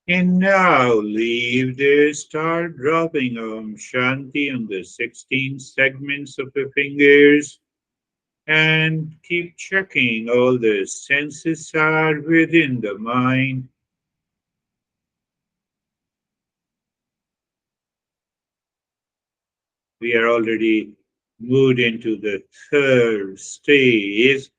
Speaker 1: And now leave this, start dropping Om Shanti on the 16 segments of the fingers and keep checking all the senses are within the mind. We are already moved into the third stage.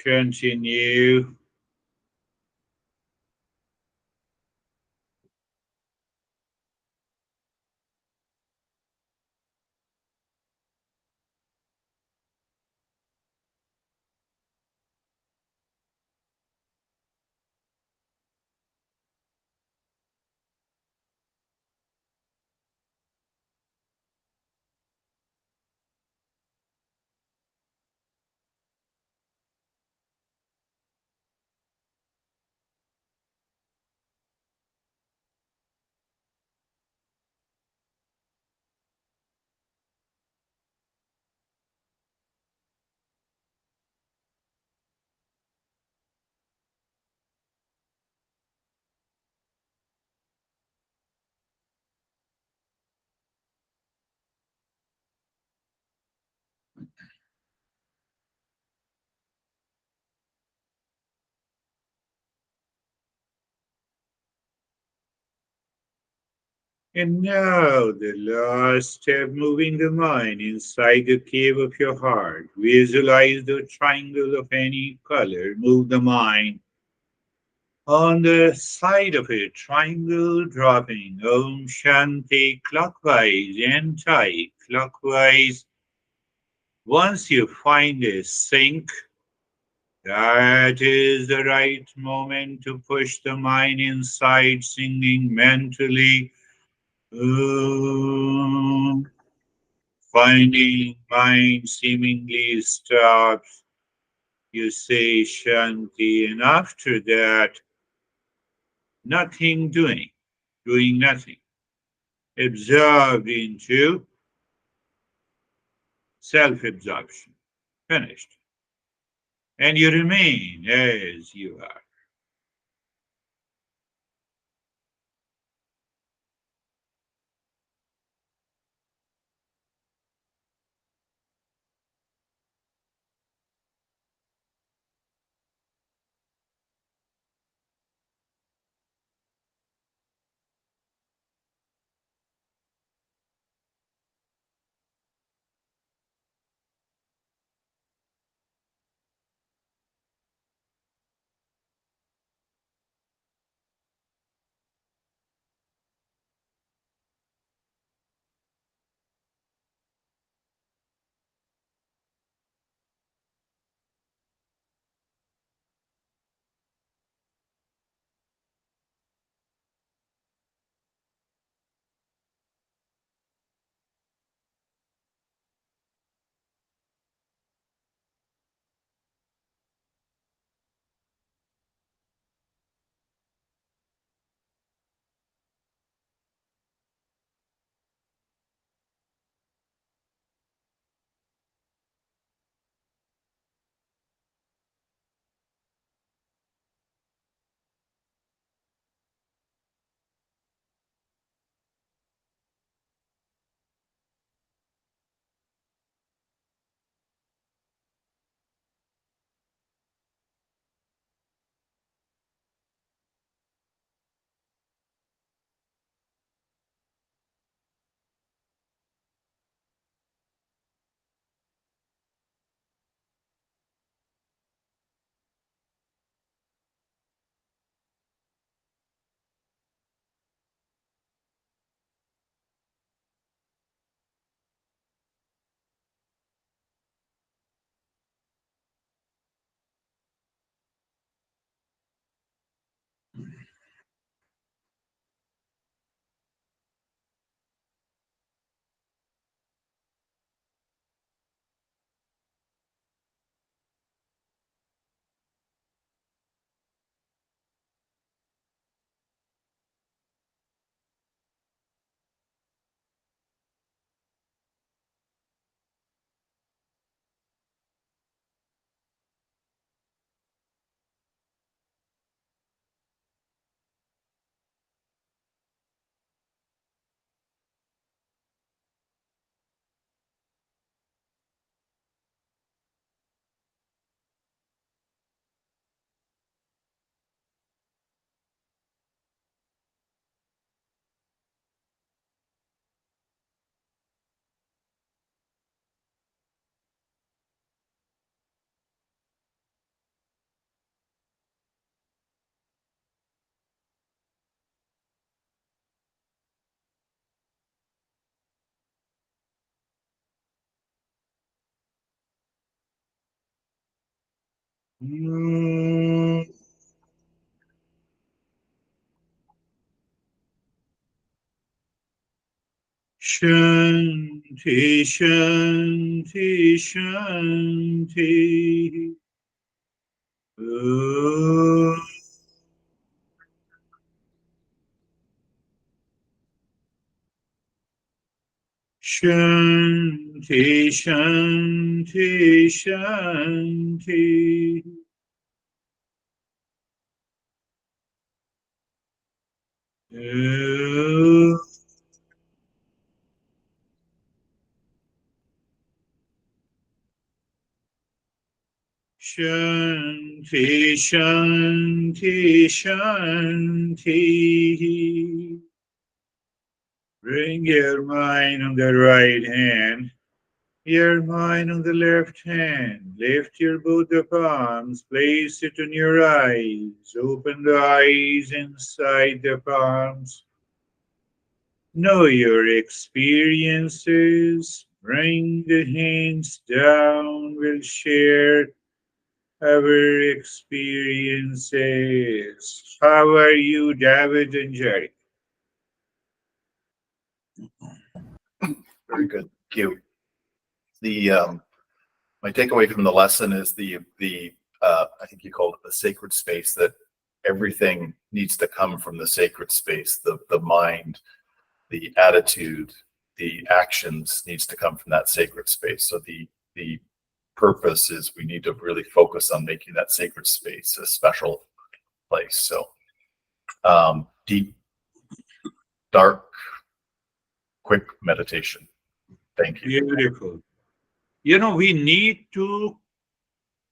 Speaker 1: Continue. And now the last step, moving the mind inside the cave of your heart. Visualize the triangle of any color. Move the mind on the side of a triangle, dropping Om Shanti clockwise, anti-clockwise. Once you find a sync, that is the right moment to push the mind inside, singing mentally. Om. Finding mind seemingly stops. You say Shanti, and after that, nothing doing nothing. Absorbed into self absorption. Finished. And you remain as you are. Mm. Shanti, Shanti, Shanti. Om. Shanti, Shanti, Shanti. Om. Shanti, Shanti, Shanti. Bring your mind on the right hand, your mind on the left hand. Lift your both the palms, place it on your eyes. Open the eyes inside the palms. Know your experiences. Bring the hands down. We'll share our experiences. How are you, David and Jerry?
Speaker 2: Very good. Thank you. The my takeaway from the lesson is the I think you called it the sacred space, that everything needs to come from the sacred space. The mind, the attitude, the actions needs to come from that sacred space. So the purpose is we need to really focus on making that sacred space a special place. So deep, dark, quick meditation. Thank you.
Speaker 1: Beautiful. You know, we need to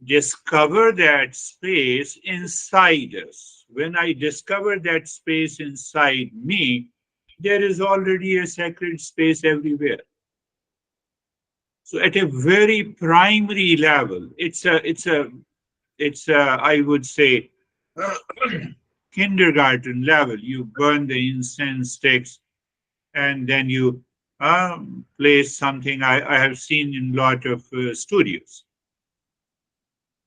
Speaker 1: discover that space inside us. When I discover that space inside me, there is already a sacred space everywhere. So at a very primary level, it's a, I would say, kindergarten level. You burn the incense sticks and then you place something. I have seen in a lot of studios.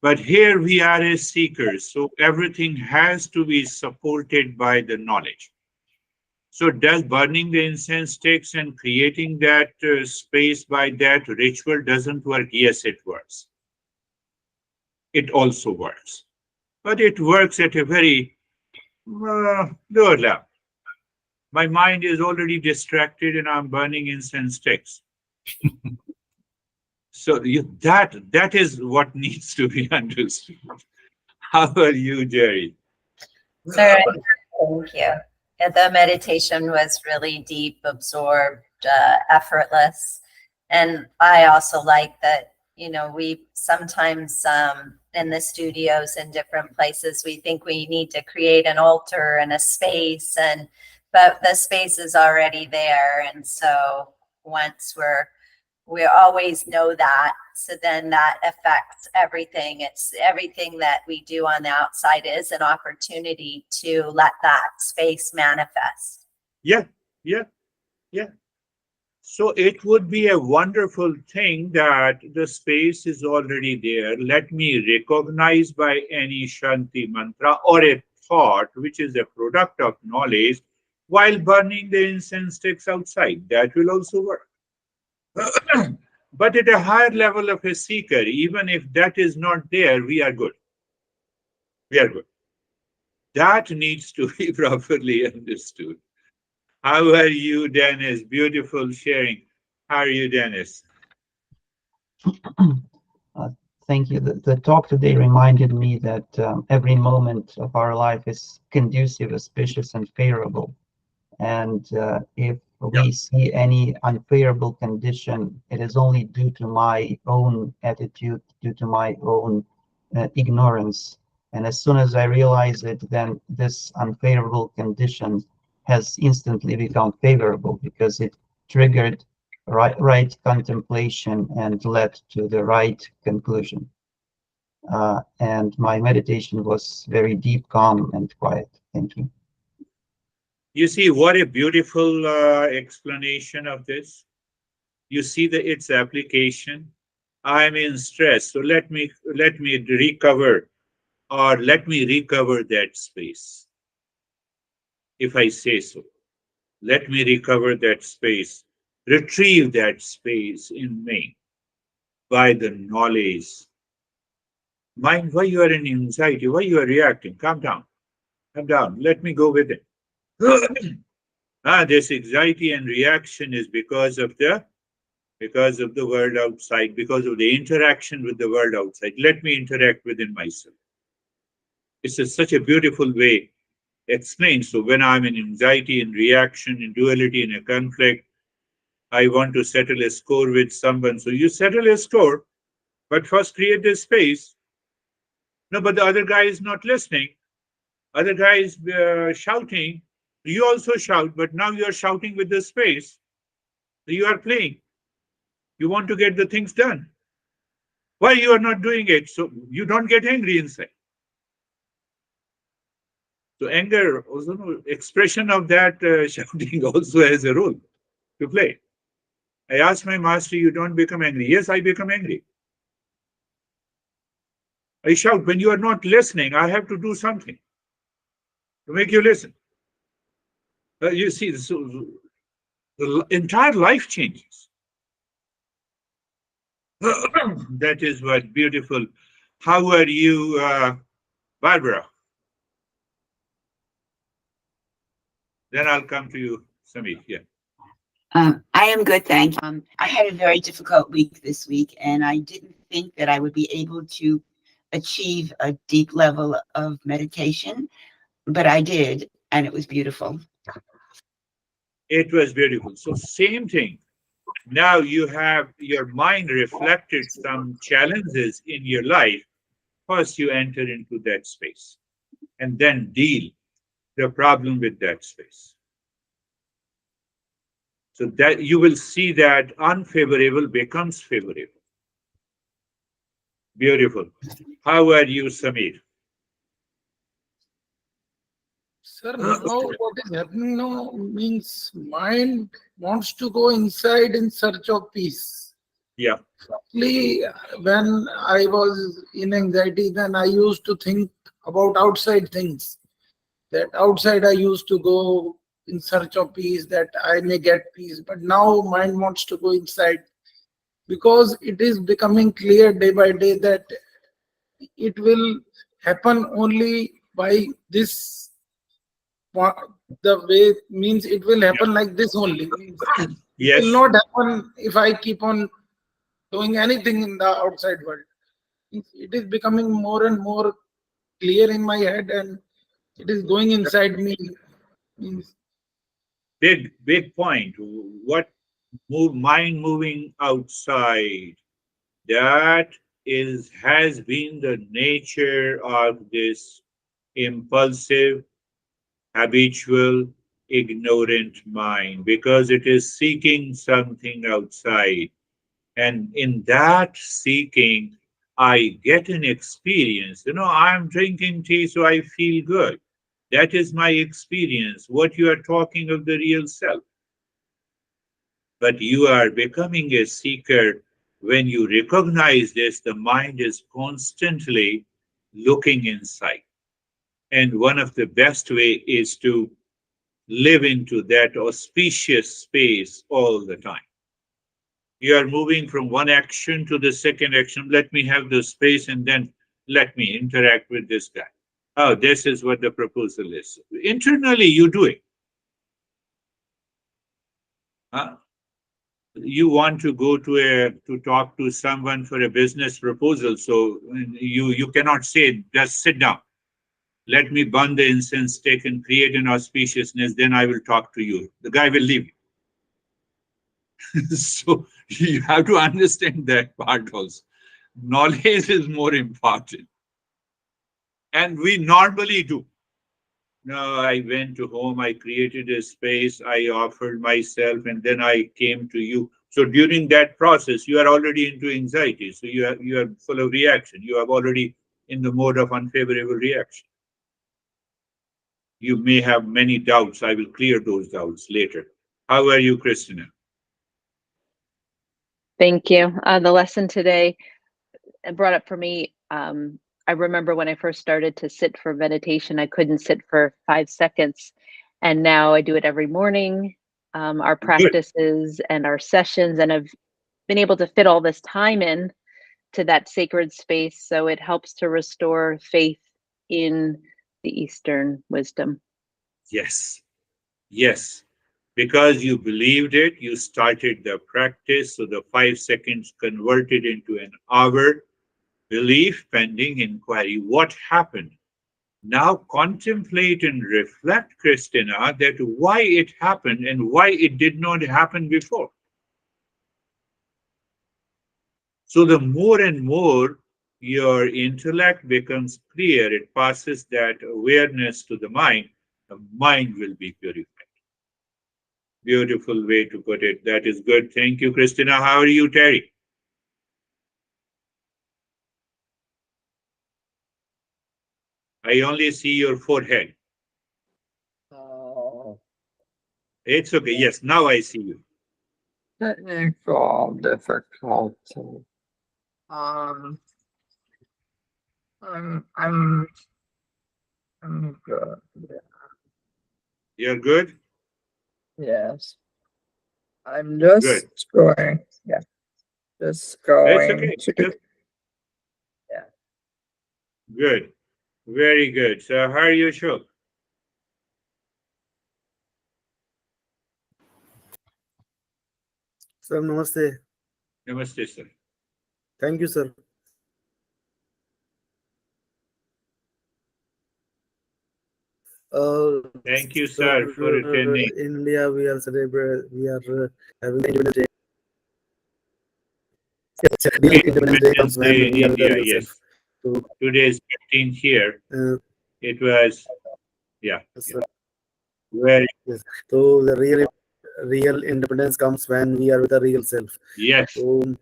Speaker 1: But here we are as seekers, so everything has to be supported by the knowledge. So, does burning the incense sticks and creating that space by that ritual doesn't work? Yes, it works. It also works. But it works at a very lower level. My mind is already distracted and I'm burning incense sticks. So that is what needs to be understood. How are you, Jerry?
Speaker 3: Sir, thank you. Yeah, the meditation was really deep, absorbed, effortless. And I also like that, we sometimes in the studios in different places, we think we need to create an altar and a space, but the space is already there. And so once we always know that. So then that affects everything. It's everything that we do on the outside is an opportunity to let that space manifest.
Speaker 1: Yeah, yeah, yeah. So it would be a wonderful thing that the space is already there. Let me recognize by any Shanti mantra or a thought which is a product of knowledge while burning the incense sticks outside. That will also work. But at a higher level of a seeker, even if that is not there, we are good. We are good. That needs to be properly understood. How are you, Dennis? Beautiful sharing. How are you, Dennis?
Speaker 4: Thank you. The talk today reminded me that every moment of our life is conducive, auspicious, and favorable. And if
Speaker 1: Yeah.
Speaker 4: we see any unfavorable condition, it is only due to my own attitude, due to my own ignorance. And as soon as I realize it, then this unfavorable condition has instantly become favorable because it triggered right contemplation and led to the right conclusion. And my meditation was very deep, calm, and quiet. Thank you.
Speaker 1: You see, what a beautiful explanation of this. You see its application. I'm in stress, so let me recover or let me recover that space, if I say so. Let me recover that space, retrieve that space in me by the knowledge. Mind, why you are in anxiety? Why you are reacting? Calm down. Calm down. Let me go with it. This anxiety and reaction is because of the world outside, because of the interaction with the world outside. Let me interact within myself. Such a beautiful way explained. So when I'm in anxiety, in reaction, in duality, in a conflict, I want to settle a score with someone. So you settle a score, but first create a space. No, but the other guy is not listening. Other guy is shouting. You also shout, but now you are shouting with the space. So you are playing. You want to get the things done. Why you are not doing it? So you don't get angry inside. So anger, also expression of that shouting also has a role to play. I asked my master, you don't become angry. Yes, I become angry. I shout, when you are not listening, I have to do something to make you listen. You see, so the entire life changes. That is what beautiful. How are you, Barbara? Then I'll come to you, Samir. Yeah.
Speaker 5: I am good, thank you. I had a very difficult week this week, and I didn't think that I would be able to achieve a deep level of meditation, but I did, and it was beautiful.
Speaker 1: It was beautiful. So same thing. Now you have your mind reflected some challenges in your life. First, you enter into that space and then deal the problem with that space. So that you will see that unfavorable becomes favorable. Beautiful. How are you, Samir?
Speaker 6: Sir, now what is happening now means mind wants to go inside in search of peace.
Speaker 1: Yeah.
Speaker 6: Firstly, when I was in anxiety, then I used to think about outside things. That outside I used to go in search of peace, that I may get peace. But now mind wants to go inside because it is becoming clear day by day that it will happen only by this. The way means it will happen like this only. It will
Speaker 1: Yes.
Speaker 6: not happen if I keep on doing anything in the outside world. It is becoming more and more clear in my head, and it is going inside me. Means
Speaker 1: Big point. What mind moving outside? That has been the nature of this impulsive, habitual, ignorant mind, because it is seeking something outside. And in that seeking, I get an experience. I'm drinking tea, so I feel good. That is my experience. What you are talking of the real self. But you are becoming a seeker when you recognize this. The mind is constantly looking inside. And one of the best way is to live into that auspicious space all the time. You are moving from one action to the second action. Let me have the space and then let me interact with this guy. Oh, this is what the proposal is. Internally, you do it. Huh? You want to go to talk to someone for a business proposal, so you cannot say, just sit down. Let me burn the incense stick and create an auspiciousness, then I will talk to you. The guy will leave. So you have to understand that part also. Knowledge is more important. And we normally do. No, I went to home, I created a space, I offered myself, and then I came to you. So during that process, you are already into anxiety. So you are full of reaction. You are already in the mode of unfavorable reaction. You may have many doubts. I will clear those doubts later. How are you, Christina?
Speaker 7: Thank you. The lesson today brought up for me I remember when I first started to sit for meditation, I couldn't sit for 5 seconds. And now I do it every morning. Our
Speaker 1: Good.
Speaker 7: practices and our sessions, and I've been able to fit all this time in to that sacred space. So it helps to restore faith in the Eastern wisdom.
Speaker 1: Yes. Yes. Because you believed it, you started the practice. So the 5 seconds converted into an hour. Belief pending inquiry. What happened? Now contemplate and reflect, Christina, that why it happened and why it did not happen before. So the more and more your intellect becomes clear, it passes that awareness to the mind will be purified. Beautiful way to put it. That is good. Thank you, Christina. How are you, Terry? I only see your forehead. It's okay. Yes, now I see you.
Speaker 8: Technical difficulty. Um, I'm good.
Speaker 1: You're good?
Speaker 8: Yes, I'm
Speaker 1: Good.
Speaker 8: just going. Yeah, just
Speaker 1: It's
Speaker 8: going
Speaker 1: okay.
Speaker 8: to.
Speaker 1: Just
Speaker 8: Yeah.
Speaker 1: good. Very good. So how are you, Shok?
Speaker 9: Sir, namaste.
Speaker 1: Namaste, sir.
Speaker 9: Thank you, sir.
Speaker 1: Thank you,
Speaker 9: Sir,
Speaker 1: sir, for attending.
Speaker 9: India, we are having Independence Day. Real Independence Day
Speaker 1: Independence
Speaker 9: comes when
Speaker 1: Day in
Speaker 9: we are with the
Speaker 1: India,
Speaker 9: real self.
Speaker 1: yes.
Speaker 9: So,
Speaker 1: Today is 15th here.
Speaker 9: uh,
Speaker 1: It was, yeah.
Speaker 9: sir,
Speaker 1: Very,
Speaker 9: yes. So the real independence comes when we are with the real self.
Speaker 1: yes,
Speaker 9: So,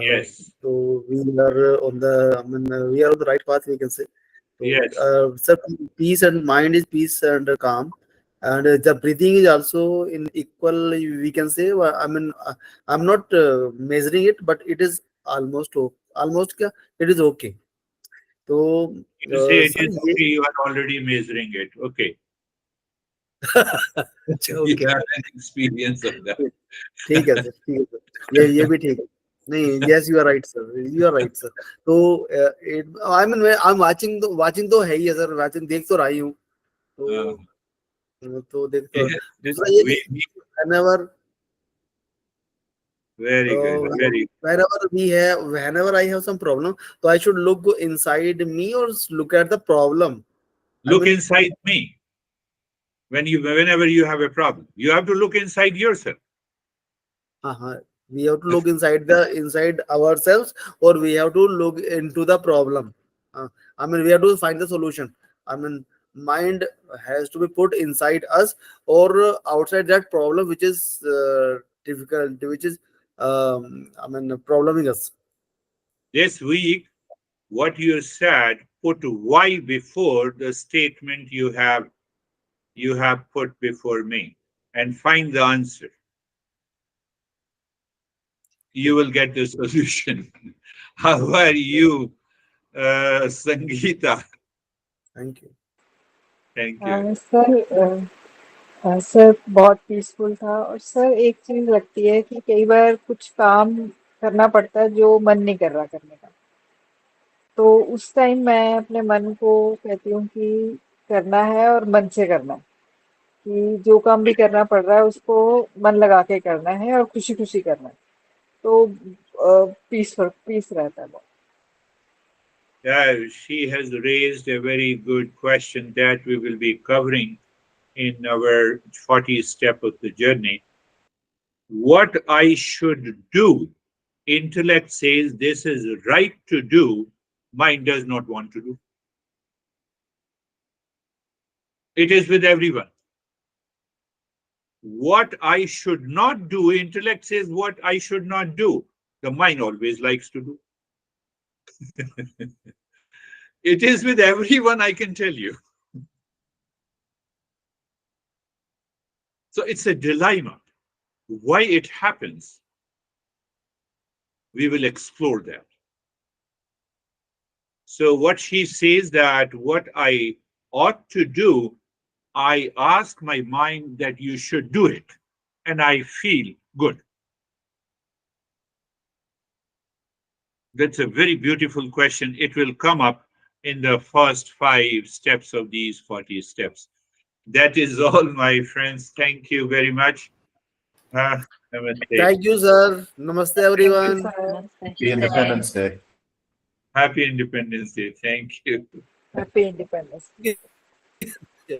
Speaker 1: yes,
Speaker 9: so we are on the, we are on the right path, we can say. So,
Speaker 1: yes.
Speaker 9: sir, peace and mind is peace and calm, and the breathing is also in equal. We can say. I'm not measuring it, but it is almost. It is okay. So,
Speaker 1: You say it
Speaker 9: sir,
Speaker 1: is okay, you are already measuring it. Okay. You
Speaker 9: okay.
Speaker 1: have an experience of that.
Speaker 9: ठीक है sir, ठीक है sir, ये भी ठीक है. नहीं, yes, you are right, sir. You are right, sir. So, I mean, I'm watching तो है ही है सर, watching देख तो रहा ही हूँ. तो देख तो
Speaker 1: Yes.
Speaker 9: दूसरा ये कि
Speaker 1: We,
Speaker 9: whenever
Speaker 1: very good, very
Speaker 9: whenever I have some problem, so I should look inside me or look at the problem. I
Speaker 1: look
Speaker 9: mean,
Speaker 1: inside me. Whenever you have a problem, you have to look inside yourself.
Speaker 9: we have to look inside ourselves, or we have to look into the problem. I mean, we have to find the solution. I mean, mind has to be put inside us or outside that problem, which is difficult, which is probleming us.
Speaker 1: This week, what you said, put why before the statement you have put before me and find the answer. You will get the solution. How are you, Sangeeta?
Speaker 9: Thank you.
Speaker 1: Thank you.
Speaker 10: Sir बहुत peaceful था। और sir एक चीज लगती है कि कई बार कुछ काम करना पड़ता है जो मन नहीं कर रहा करने का, तो उस टाइम मैं अपने मन को कहती हूँ कि करना है और मन से करना है, कि जो काम भी करना पड़ रहा है उसको मन लगा के करना है और खुशी खुशी करना है, तो पीस रहता है बहुत।
Speaker 1: Yeah, she has raised a very good question that we will be covering in our 40th step of the journey. What I should do, intellect says this is right to do, mind does not want to do. It is with everyone. What I should not do, intellect says what I should not do, the mind always likes to do. It is with everyone, I can tell you. So it's a dilemma. Why it happens, we will explore that. So what she says that what I ought to do, I ask my mind that you should do it, and I feel good. That's a very beautiful question. It will come up in the first 5 steps of these 40 steps. That is all, my friends. Thank you very much. Namaste.
Speaker 9: Thank you, sir. Namaste,
Speaker 10: Thank you,
Speaker 9: everyone.
Speaker 10: sir.
Speaker 2: Happy Independence Day.
Speaker 1: Happy Independence Day. Thank you.
Speaker 10: Happy Independence.
Speaker 9: Yeah.